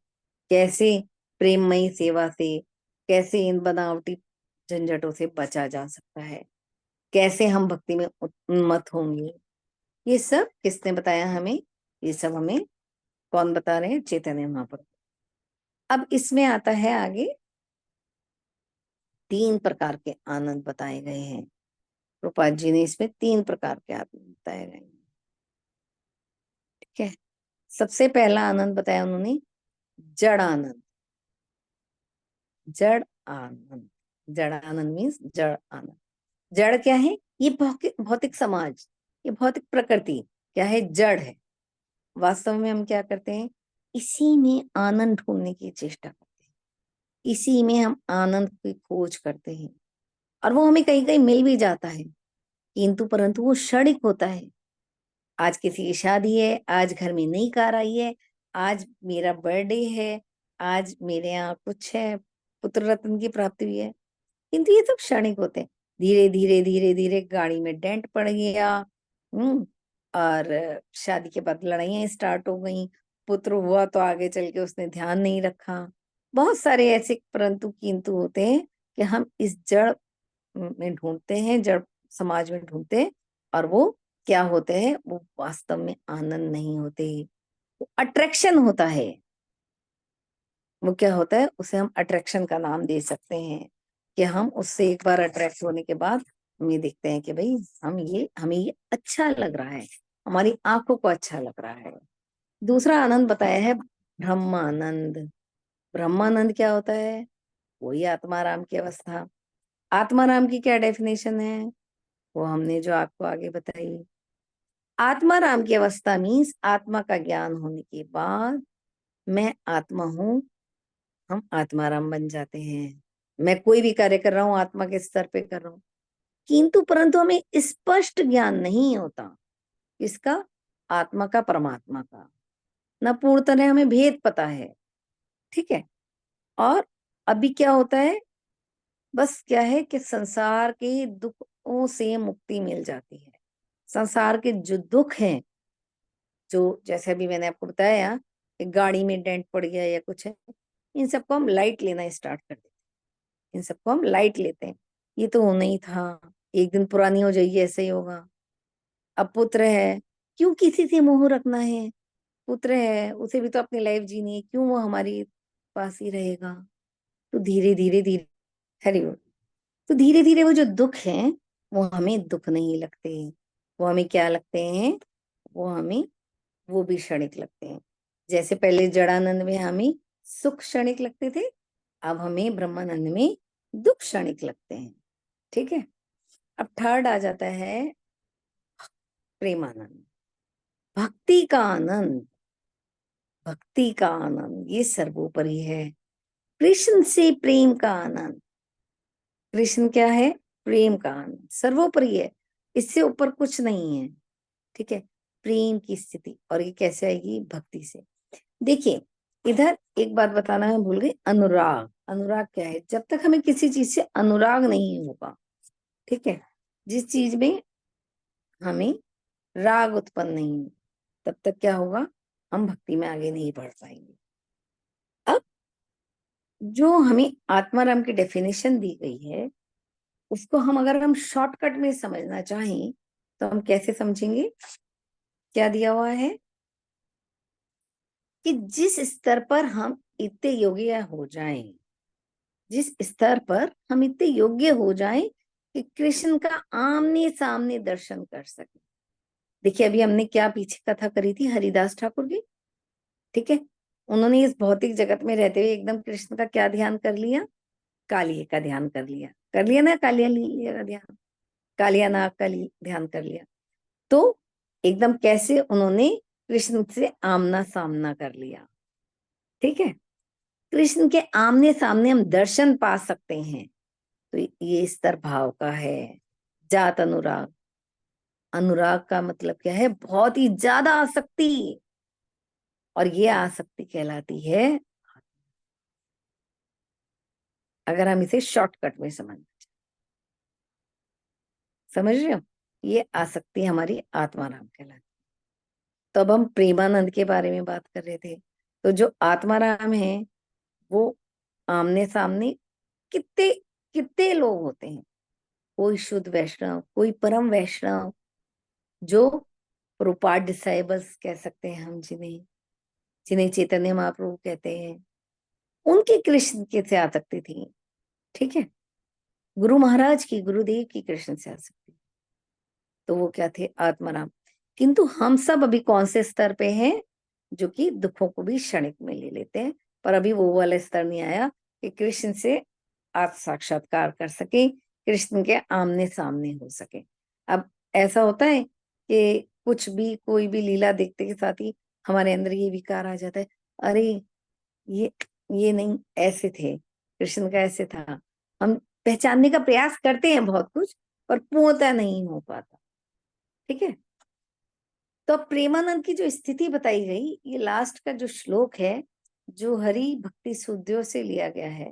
कैसे प्रेममयी सेवा से, कैसे इन बनावटी झंझटों से बचा जा सकता है, कैसे हम भक्ति में उन्मत्त होंगे। ये सब किसने बताया हमें, ये सब हमें कौन बता रहे हैं, चैतन्य महाप्रभु। अब इसमें आता है आगे 3 प्रकार के आनंद बताए गए हैं। प्रभुपाद जी ने इसमें 3 प्रकार के आनंद बताए गए हैं, ठीक है। सबसे पहला आनंद बताया उन्होंने, जड़ आनंद। जड़ आनंद, जड़ आनंद मीन्स जड़ आनंद। जड़ क्या है, ये भौतिक भौतिक समाज, ये भौतिक प्रकृति क्या है, जड़ है। वास्तव में हम क्या करते हैं, इसी में आनंद ढूंढने की चेष्टा करते हैं, इसी में हम आनंद की खोज करते हैं, और वो हमें कहीं कहीं मिल भी जाता है, किंतु परंतु वो क्षणिक होता है। आज किसी की शादी है, आज घर में नई कार आई है, आज मेरा बर्थडे है, आज मेरे यहाँ कुछ है, पुत्र रत्न की प्राप्ति हुई है, किंतु ये सब क्षणिक होते हैं। धीरे धीरे धीरे धीरे गाड़ी में डेंट पड़ गया, और शादी के बाद लड़ाइयां स्टार्ट हो गई, पुत्र हुआ तो आगे चल के उसने ध्यान नहीं रखा। बहुत सारे ऐसे परंतु किंतु होते हैं कि हम इस जड़ में ढूंढते हैं, जड़ समाज में ढूंढते हैं, और वो क्या होते हैं, वो वास्तव में आनंद नहीं होते, वो अट्रैक्शन होता है। वो क्या होता है, उसे हम अट्रैक्शन का नाम दे सकते हैं कि हम उससे एक बार अट्रैक्ट होने के बाद हम ये देखते हैं कि भाई हमें ये अच्छा लग रहा है, हमारी आंखों को अच्छा लग रहा है। दूसरा आनंद बताया है ब्रह्मानंद। ब्रह्मानंद क्या होता है, वही आत्माराम की अवस्था। आत्माराम की क्या डेफिनेशन है, वो हमने जो आपको आगे बताई। आत्माराम की अवस्था मीन्स आत्मा का ज्ञान होने के बाद मैं आत्मा हूं, हम आत्माराम बन जाते हैं। मैं कोई भी कार्य कर रहा हूँ आत्मा के स्तर पे कर रहा हूँ, किंतु परंतु हमें स्पष्ट ज्ञान नहीं होता इसका, आत्मा का परमात्मा का, न पूर्ण तरह हमें भेद पता है। ठीक है। और अभी क्या होता है, बस क्या है कि संसार के दुखों से मुक्ति मिल जाती है। संसार के जो दुख हैं, जो जैसे अभी मैंने आपको बताया कि गाड़ी में डेंट पड़ गया या कुछ है, इन सबको हम लाइट लेना स्टार्ट कर देते हैं, इन सबको हम लाइट लेते हैं। ये तो होना ही था, एक दिन पुरानी हो जाएगी, ऐसे ही होगा। अब पुत्र है, क्यों किसी से मोह रखना है, पुत्र है उसे भी तो अपनी लाइफ जीनी है, क्यों वो हमारी पास ही रहेगा। तो धीरे धीरे धीरे, हरि बोल, तो धीरे धीरे वो जो दुख है वो हमें दुख नहीं लगते, वो हमें क्या लगते हैं, वो भी क्षणिक लगते हैं। जैसे पहले जड़ानंद में हमें सुख क्षणिक लगते थे, अब हमें ब्रह्मानंद में दुख क्षणिक लगते हैं। ठीक है। अब थर्ड आ जाता है प्रेमानंद, भक्ति का आनंद। भक्ति का आनंद ये सर्वोपरि है, कृष्ण से प्रेम का आनंद। कृष्ण क्या है, प्रेम का आनंद सर्वोपरि है, इससे ऊपर कुछ नहीं है। ठीक है। प्रेम की स्थिति, और ये कैसे आएगी, भक्ति से। देखिए इधर एक बात बताना मैं भूल गई, अनुराग। अनुराग क्या है, जब तक हमें किसी चीज से अनुराग नहीं होगा, ठीक है, जिस चीज में हमें राग उत्पन्न नहीं हो, तब तक क्या होगा, हम भक्ति में आगे नहीं बढ़ पाएंगे। अब जो हमें आत्माराम की डेफिनेशन दी गई है, उसको अगर हम शॉर्टकट में समझना चाहें तो हम कैसे समझेंगे। क्या दिया हुआ है कि जिस स्तर पर हम इतने योग्य हो जाएं, जिस स्तर पर हम इतने योग्य हो जाएं कि कृष्ण का आमने सामने दर्शन कर सके। देखिए अभी हमने क्या पीछे कथा करी थी हरिदास ठाकुर की। ठीक है। उन्होंने इस भौतिक जगत में रहते हुए एकदम कृष्ण का क्या ध्यान कर लिया, कालिए का ध्यान कर लिया ना, कालिया लिया का ध्यान, कालिया नाग का ध्यान कर लिया। तो एकदम कैसे उन्होंने कृष्ण से आमना सामना कर लिया। ठीक है। कृष्ण के आमने सामने हम दर्शन पा सकते हैं, तो ये स्तर भाव का है। जात अनुराग, अनुराग का मतलब क्या है, बहुत ही ज्यादा आसक्ति, और ये आसक्ति कहलाती है, अगर हम इसे शॉर्टकट में समझ रहे हो, ये आसक्ति हमारी आत्माराम कहलाती। तो अब हम प्रेमानंद के बारे में बात कर रहे थे। तो जो आत्माराम है वो आमने सामने कितने कितने लोग होते हैं, कोई शुद्ध वैष्णव, कोई परम वैष्णव, जो प्रोपाट डिसाइबल्स कह सकते हैं हम, जिन्हें जिन्हें चैतन्य महाप्रभु कहते हैं, उनकी कृष्ण के से आसक्ति थी। ठीक है। गुरु महाराज की, गुरुदेव की कृष्ण से आसक्ति, तो वो क्या थे, आत्माराम। किंतु हम सब अभी कौन से स्तर पे हैं, जो कि दुखों को भी क्षणिक में ले लेते हैं, पर अभी वो वाला स्तर नहीं आया कि कृष्ण से आत्म साक्षात्कार कर सके, कृष्ण के आमने सामने हो सके। अब ऐसा होता है कि कुछ भी, कोई भी लीला देखते के साथ ही हमारे अंदर ये विकार आ जाता है, अरे ये ये नहीं, ऐसे थे, कृष्ण का ऐसे था। हम पहचानने का प्रयास करते हैं बहुत कुछ, पर पूर्णतः नहीं हो पाता। ठीक है। तो अब प्रेमानंद की जो स्थिति बताई गई, ये लास्ट का जो श्लोक है, जो हरि भक्ति सुध्यों से लिया गया है,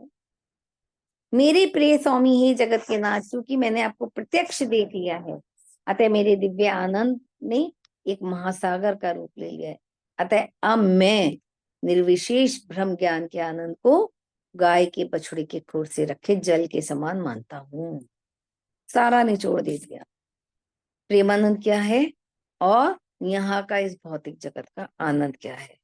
मेरे प्रिय स्वामी हे जगत के नाथ, क्योंकि मैंने आपको प्रत्यक्ष देख लिया है, अतः मेरे दिव्य आनंद ने एक महासागर का रूप ले लिया है। अतः अब मैं निर्विशेष ब्रह्म ज्ञान के आनंद को गाय के बछड़े के खुर से रखे जल के समान मानता हूं। सारा निचोड़ दे दिया। प्रेमानंद क्या है, और यहाँ का इस भौतिक जगत का आनंद क्या है।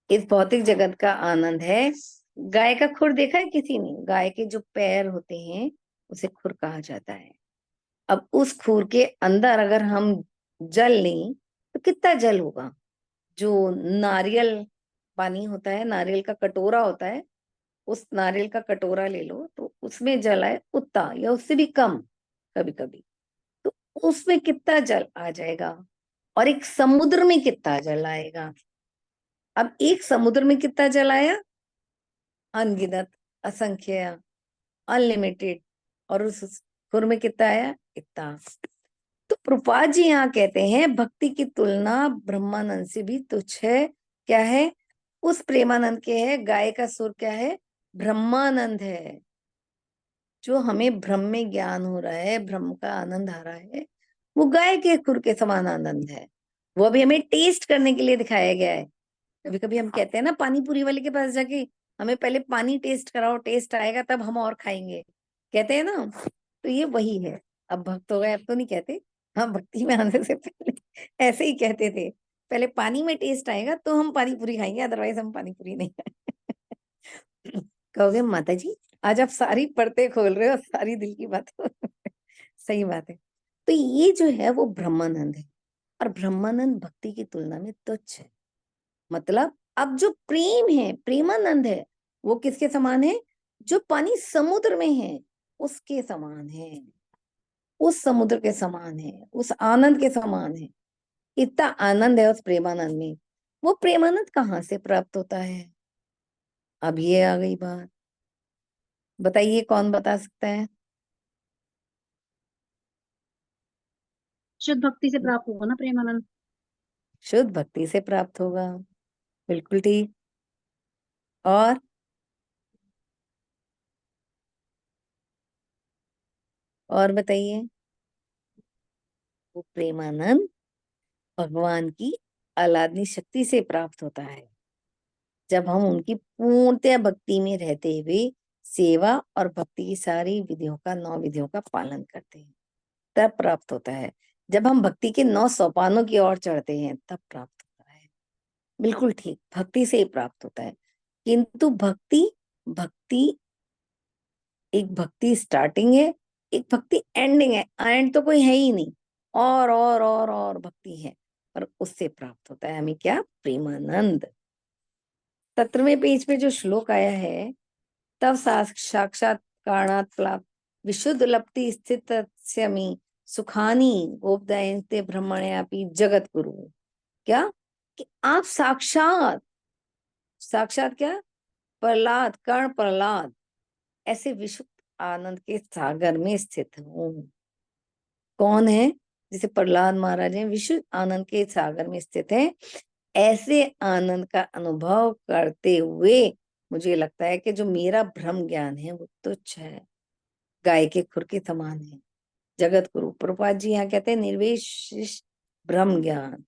इस भौतिक जगत का आनंद है, गाय का खुर देखा है किसी ने? गाय के जो पैर होते हैं उसे खुर कहा जाता है। अब उस खुर के अंदर अगर हम जल लें तो कितना जल होगा? जो नारियल पानी होता है, नारियल का कटोरा होता है, उस नारियल का कटोरा ले लो तो उसमें जल है उतना या उससे भी कम कभी कभी, तो उसमें कितना जल आ जाएगा और एक समुद्र में कितना जल आएगा। अब एक समुद्र में कितना जल आया? अनगिनत, असंख्य, अनलिमिटेड। और उस खुर में कितना आया? इतना। तो प्रभुपाद जी यहाँ कहते हैं भक्ति की तुलना ब्रह्मानंद से भी तुच्छ है। क्या है? उस प्रेमानंद के है। गाय का सुर क्या है? ब्रह्मानंद है। जो हमें ब्रह्म में ज्ञान हो रहा है, ब्रह्म का आनंद आ रहा है, वो गाय के खुर के समान आनंद है। वो अभी हमें टेस्ट करने के लिए दिखाया गया है। कभी कभी हम कहते हैं ना पानी पूरी वाले के पास जाके, हमें पहले पानी टेस्ट कराओ, टेस्ट आएगा तब हम और खाएंगे, कहते हैं ना। तो ये वही है। अब भक्त हो गए अब तो नहीं कहते, हाँ भक्ति में आने से पहले ऐसे ही कहते थे, पहले पानी में टेस्ट आएगा तो हम पानी पूरी खाएंगे, अदरवाइज हम पानी पूरी नहीं खाएंगे। कहोगे माता जी आज आप सारी परतें खोल रहे हो, सारी दिल की बातें सही बात है। तो ये जो है वो ब्रह्मानंद है, और ब्रह्मानंद भक्ति की तुलना में तुच्छ है। मतलब अब जो प्रेम है, प्रेमानंद है, वो किसके समान है? जो पानी समुद्र में है उसके समान है, उस समुद्र के समान है, उस आनंद के समान है। इतना आनंद है उस प्रेमानंद में। वो प्रेमानंद कहाँ से प्राप्त होता है? अब ये आ गई बात, बताइए कौन बता सकता है? शुद्ध भक्ति से प्राप्त होगा ना प्रेमानंद। शुद्ध भक्ति से प्राप्त होगा, बिल्कुल ठीक। और बताइए। वो प्रेमानंद भगवान की आह्लादनी शक्ति से प्राप्त होता है, जब हम उनकी पूर्णतया भक्ति में रहते हुए सेवा और भक्ति की सारी विधियों का, 9 विधियों का पालन करते हैं, तब प्राप्त होता है। जब हम भक्ति के 9 सोपानों की ओर चढ़ते हैं तब प्राप्त होता है। बिल्कुल ठीक, भक्ति से ही प्राप्त होता है। किंतु भक्ति भक्ति एक भक्ति स्टार्टिंग है, एक भक्ति एंडिंग है, एंड तो कोई है ही नहीं। और भक्ति है, और उससे प्राप्त होता है हमें क्या? प्रेमानंद। 17वें पेज पे जो श्लोक आया है, तब साक्षात कारणात् प्लाप विशुद्ध लप्ति स्थित सुखानी गोपदयन्ते ब्रह्मण्यापि जगत गुरु। क्या? कि आप साक्षात, साक्षात क्या? प्रहलाद, कर्ण प्रहलाद ऐसे विशुद्ध आनंद के सागर में स्थित हूँ। कौन है? जैसे प्रहलाद महाराज हैं, विशुद्ध आनंद के सागर में स्थित हैं। ऐसे आनंद का अनुभव करते हुए मुझे लगता है कि जो मेरा भ्रम ज्ञान है वो तुच्छ है, गाय के खुर के समान है। जगत गुरु प्रभुपाद जी यहाँ कहते हैं निर्विशेष ब्रह्म ज्ञान।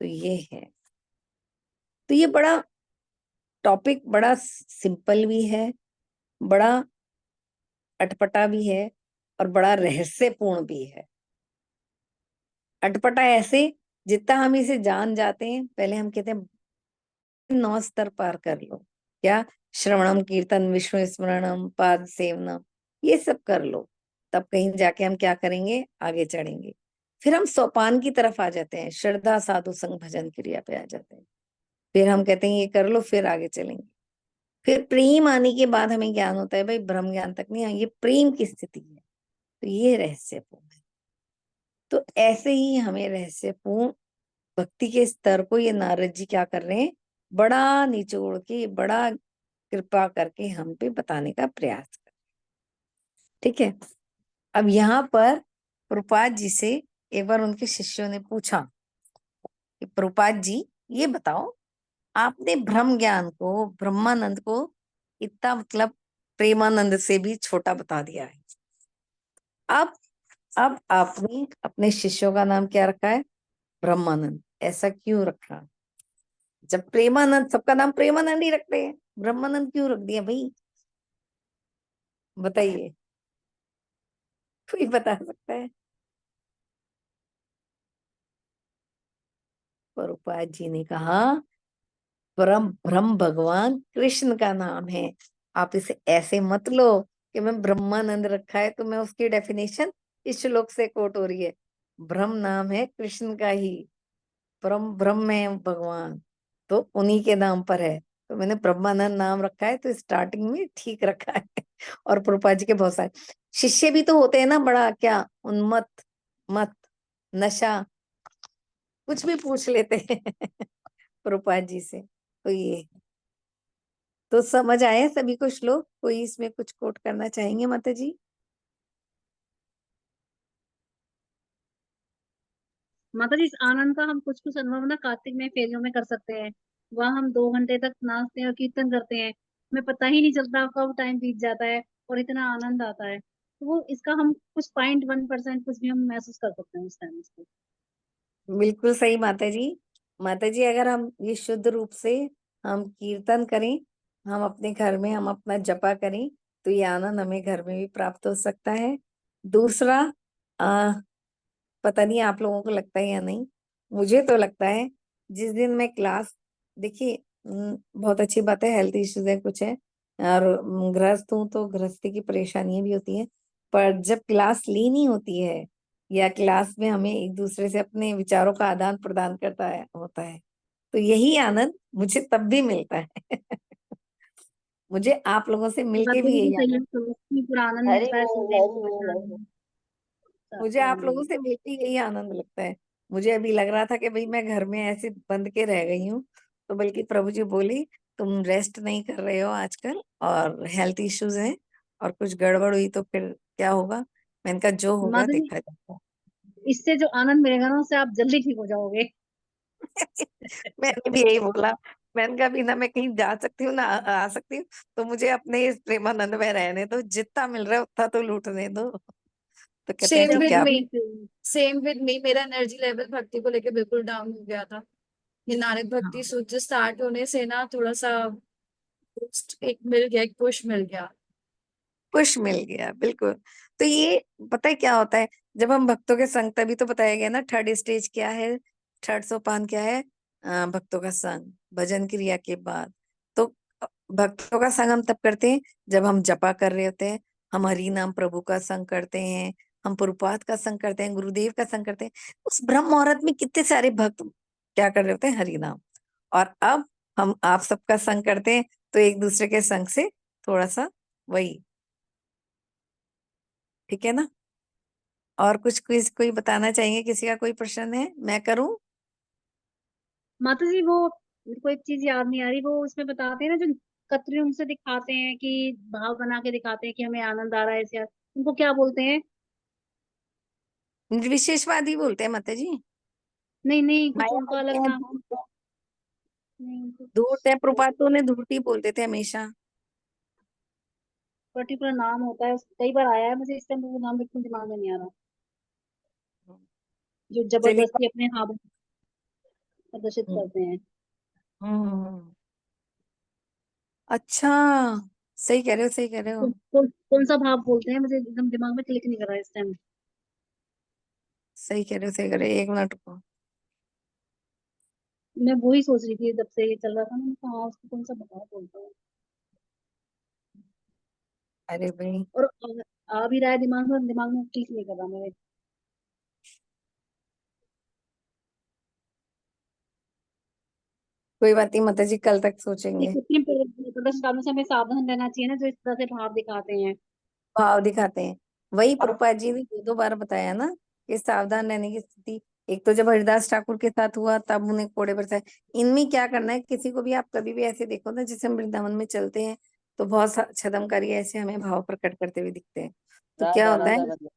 तो ये है। तो ये बड़ा टॉपिक, बड़ा सिंपल भी है, बड़ा अटपटा भी है, और बड़ा रहस्यपूर्ण भी है। अटपटा ऐसे, जितना हम इसे जान जाते हैं, पहले हम कहते हैं 9 स्तर पार कर लो। क्या? श्रवणम कीर्तन विष्णु स्मरणम पाद सेवनम, ये सब कर लो, तब कहीं जाके हम क्या करेंगे? आगे चढ़ेंगे। फिर हम सोपान की तरफ आ जाते हैं, श्रद्धा साधु संग भजन क्रिया पे आ जाते हैं। फिर हम कहते हैं ये कर लो, फिर आगे चलेंगे। फिर प्रेम आने के बाद हमें ज्ञान होता है, भाई ब्रह्म ज्ञान तक नहीं, ये प्रेम की स्थिति है। तो ये रहस्यपूर्ण है। तो ऐसे ही हमें रहस्यपूर्ण भक्ति के स्तर को ये नारद जी क्या कर रहे हैं? बड़ा निचोड़ के, बड़ा कृपा करके हम पे बताने का प्रयास कर। ठीक है। अब यहाँ पर प्रभुपाद जी से एक बार उनके शिष्यों ने पूछा कि प्रभुपाद जी ये बताओ, आपने ब्रह्म ज्ञान को, ब्रह्मानंद को इतना मतलब प्रेमानंद से भी छोटा बता दिया है। अब आपने अपने शिष्यों का नाम क्या रखा है? ब्रह्मानंद। ऐसा क्यों रखा? जब प्रेमानंद, सबका नाम प्रेमानंद ही रखते हैं, ब्रह्मानंद क्यों रख दिया भाई? बताइए, कोई बता सकता है? प्रभुपाद जी ने कहा परम ब्रह्म भगवान कृष्ण का नाम है। आप इसे ऐसे मत लो कि मैं ब्रह्मानंद रखा है तो मैं उसकी डेफिनेशन इस श्लोक से कोट हो रही है। ब्रह्म नाम है कृष्ण का ही, परम ब्रह्म है भगवान, तो उन्हीं के नाम पर है। तो मैंने ब्रह्मानंद नाम रखा है, तो स्टार्टिंग में ठीक रखा है। और प्रभुपाद जी के बहुत सारे शिष्य भी तो होते हैं ना, बड़ा क्या उन्मत्त, मत, नशा, कुछ भी पूछ लेते हैं प्रभुपाद जी से। तो ये तो समझ आया सभी को श्लोक? कोई इसमें कुछ कोट करना चाहेंगे माता जी? माता जी, इस आनंद का हम कुछ कुछ अनुभव ना कार्तिक में फेरियों में कर सकते हैं। वहाँ हम 2 घंटे तक नाचते हैं और कीर्तन करते हैं, हमें पता ही नहीं चलता कब टाइम बीत जाता है और इतना आनंद आता है। तो वो इसका हम कुछ 0.1% कुछ भी हम महसूस कर सकते हैं उस टाइम इसको। बिल्कुल सही माता जी। माता जी अगर हम ये शुद्ध रूप से हम कीर्तन करें, हम अपने घर में हम अपना जपा करें, तो ये आनंद हमें घर में भी प्राप्त हो सकता है। दूसरा, आ, पता नहीं आप लोगों को लगता है या नहीं, मुझे तो लगता है जिस दिन मैं क्लास, देखिए बहुत अच्छी बात है, हेल्थ इश्यूज है कुछ है, और गृहस्थ हूँ तो गृहस्थी की परेशानियां भी होती है। पर जब क्लास लेनी होती है या क्लास में हमें एक दूसरे से अपने विचारों का आदान प्रदान करता है होता है, तो यही आनंद मुझे तब भी मिलता है मुझे आप लोगों से ये बात मिलके भी बिल्कुल यही सही है, आनंद, तो उसमें पूरा आनंद हरि मिलता है बोल, सुनने हरि में, बोल, बैठने हरि बोल। में। मुझे आप लोगों से मिलके यही आनंद लगता है। मुझे अभी लग रहा था कि भाई मैं घर में ऐसे बंद के रह गई हूँ, तो बल्कि प्रभु जी बोली तुम रेस्ट नहीं कर रहे हो आजकल और हेल्थ इश्यूज हैं और कुछ गड़बड़ हुई तो फिर क्या होगा। मैंने कहा जो होगा माता जी, देखा जाएगा इससे जो आनंद मिलेगा ना उससे आप जल्दी ठीक हो जाओगे। मैंने भी यही बोला। मैंने कहा भी ना मैं कहीं जा सकती हूँ ना आ सकती हूँ, तो मुझे अपने इस प्रेमानंद में रहने दो, जितना मिल रहा है उतना तो लूटने दो। तो कहते हैं सेम इससे ठीक विद है अपनी आप। मी। नींद से- सेम विद मी, मेरा एनर्जी लेवल भक्ति को लेके बिल्कुल डाउन हो गया था। ये नानक भक्ति हाँ, सूत्र स्टार्ट होने से ना थोड़ा सा boost एक मिल गया, एक पुश मिल गया। पुश मिल गया, बिल्कुल। तो ये पता है क्या होता है, जब हम भक्तों के संग, तभी तो बताया गया ना थर्ड स्टेज क्या है, थर्ड सोपान क्या है, भक्तों का संग भजन क्रिया के बाद। तो भक्तों का संग हम तब करते हैं जब हम जपा कर रहे होते हैं, हम हरि नाम प्रभु का संग करते हैं, हम प्रभुपाद का संग करते हैं, गुरुदेव का संग करते हैं। उस ब्रह्म मुहूर्त में कितने सारे भक्त क्या कर रहे होते हैं, हरि नाम। और अब हम आप सबका संग करते हैं, तो एक दूसरे के संग से थोड़ा सा वही, ठीक है ना। और कुछ क्विज कोई बताना चाहेंगे? किसी का कोई प्रश्न है? मैं करूं? माता जी, वो मेरे को एक चीज याद नहीं आ रही, वो उसमें बताते हैं ना जो कतरियों से दिखाते हैं कि भाव बना के दिखाते हैं कि हमें आनंद आ रहा है ऐसे, उनको क्या बोलते हैं? विशेषवादी बोलते हैं माता जी, नहीं नहीं, कुछ उनका मायावादी अलग हैं, नाम। नहीं, उनको धूर्त है, प्रपातों ने धूर्त ही बोलते थे हमेशा। पर्टिकुलर नाम होता है, कई बार आया है मुझे, इस टाइम वो नाम बिल्कुल दिमाग में नहीं आ रहा। जो चलिए। जबरदस्ती अपने हाँ प्रदर्शित हम्म, करते हैं। हम्म, अच्छा, सही कह रहे हो, सही कह रहे हो। कौन सा भाव बोलते हैं, मुझे एकदम दिमाग में क्लिक नहीं कर रहा है इस टाइम। सही कह रहे हो, सही कह रहे हो, एक मिनट को। मैं वही सोच रही थी जब से ये चल रहा था ना, मैं कहा, हाँ उसको कौन सा भाव बोलते हैं। अरे भाई, और आ भी रहा है दिमाग में क्लिक नहीं कर रहा मेरे। कोई बात नहीं माता जी, कल तक ये सोचेंगे। कृत्रिम प्रदर्शनकारों से हमें सावधान रहना चाहिए ना, जो इस तरह से भाव दिखाते हैं। भाव दिखाते हैं, वही प्रभुपाद जी ने दो बार बताया ना कि सावधान रहने की स्थिति। एक तो जब हरिदास ठाकुर के साथ हुआ तब उन्हें कोड़े बरसाए। इनमें क्या करना है, किसी को भी आप कभी भी ऐसे देखो ना, जैसे हम वृंदावन में चलते हैं तो बहुत छदमकारी ऐसे हमें भाव प्रकट करते हुए दिखते हैं। तो क्या राधा होता है, राधा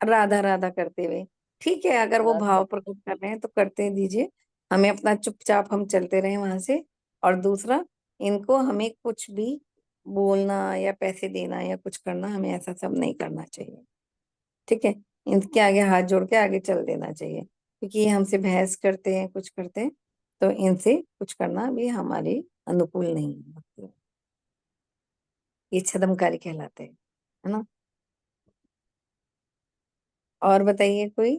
राधा राधा राधा करते हुए, ठीक है, अगर वो राधा। भाव प्रकट कर रहे हैं तो करते दीजिए, हमें अपना चुपचाप हम चलते रहे वहां से। और दूसरा, इनको हमें कुछ भी बोलना या पैसे देना या कुछ करना, हमें ऐसा सब नहीं करना चाहिए, ठीक है। इनके आगे हाथ जोड़ के आगे चल देना चाहिए, क्योंकि ये हमसे बहस करते हैं, कुछ करते हैं, तो इनसे कुछ करना भी हमारे अनुकूल नहीं है। ये छदमकारी कहलाते हैं, है ना। और बताइए कोई।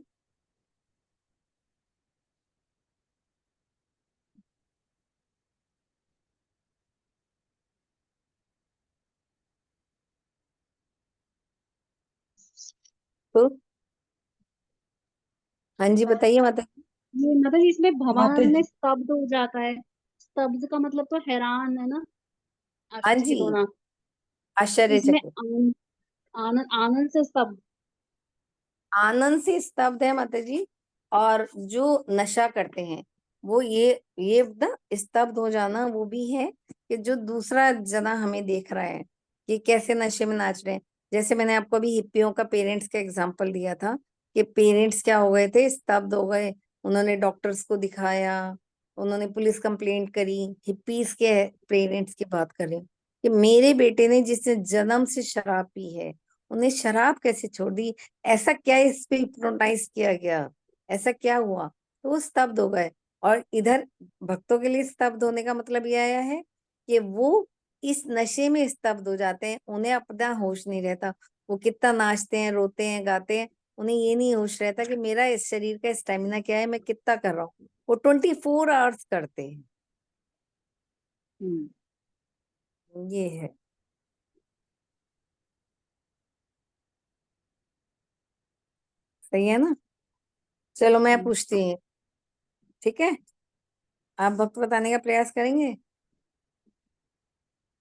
तो हाँ जी बताइए माता। ये माता जी इसमें माता भवन में जी स्तब्ध हो जाता है। स्तब्ध का मतलब तो हैरान है ना, हाँ जी, आश्चर्य होना। इसमें आश्चर्यचकित। आनंद आनंद से स्तब्ध। आनंद से स्तब्ध है माता जी। और जो नशा करते हैं वो ये ना स्तब्ध हो जाना वो भी है कि जो दूसरा जना हमें देख रहा है कि कैसे नशे में नाच रहे हैं। जैसे मैंने आपको अभी हिप्पियों का पेरेंट्स का एग्जांपल दिया था कि पेरेंट्स क्या हो गए थे, स्तब्ध हो गए। उन्होंने डॉक्टर्स को दिखाया, उन्होंने पुलिस कंप्लेंट करी। हिप्पीज के पेरेंट्स की बात कर रही हूँ कि मेरे बेटे ने जिसने जन्म से शराब पी है उन्हें शराब कैसे छोड़ दी, ऐसा क्या इस पे हिप्नोटाइज किया गया, ऐसा क्या हुआ, तो वो स्तब्ध हो गए। और इधर भक्तों के लिए स्तब्ध होने का मतलब ये आया है कि वो इस नशे में स्तब्ध हो जाते हैं, उन्हें अपना होश नहीं रहता। वो कितना नाचते हैं, रोते हैं, गाते हैं, उन्हें ये नहीं होश रहता कि मेरा इस शरीर का स्टेमिना क्या है, मैं कितना कर रहा हूँ। वो 24 आवर्स करते हैं। ये है। सही है ना। चलो मैं पूछती हूँ, ठीक है। आप भक्त बताने का प्रयास करेंगे।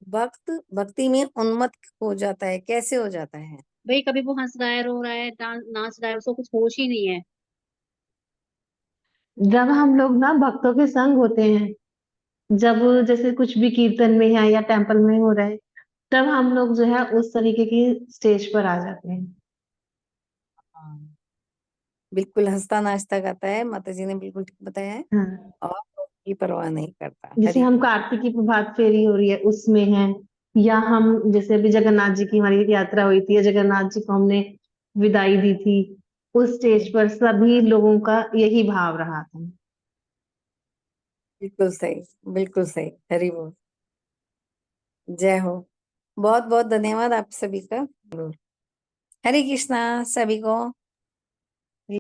भक्त भक्ति में उन्मत्त हो जाता है, कैसे हो जाता है। भाई कभी वो हंस रहा है, रो रहा है, नाच रहा है, उसको कुछ होश ही नहीं है। जब हम लोग ना भक्तों के संग होते हैं, जब जैसे कुछ भी कीर्तन में है या टेम्पल में हो रहा है, तब हम लोग जो है उस तरीके की स्टेज पर आ जाते हैं। हाँ, बिल्कुल हंसता नाचता गाता है, माता जी ने बिल्कुल ठीक बताया है। हाँ, और की परवाह नहीं करता। जैसे हरि हम बोल। कार्तिक की प्रभात फेरी हो रही है उसमें है, या हम जैसे अभी जगन्नाथ जी की हमारी यात्रा हुई थी, या जगन्नाथ जी को हमने विदाई दी थी, उस स्टेज पर सभी लोगों का यही भाव रहा था। बिल्कुल सही, बिल्कुल सही। हरि बोल। जय हो। बहुत बहुत धन्यवाद आप सभी का। हरे कृष्णा सभी को।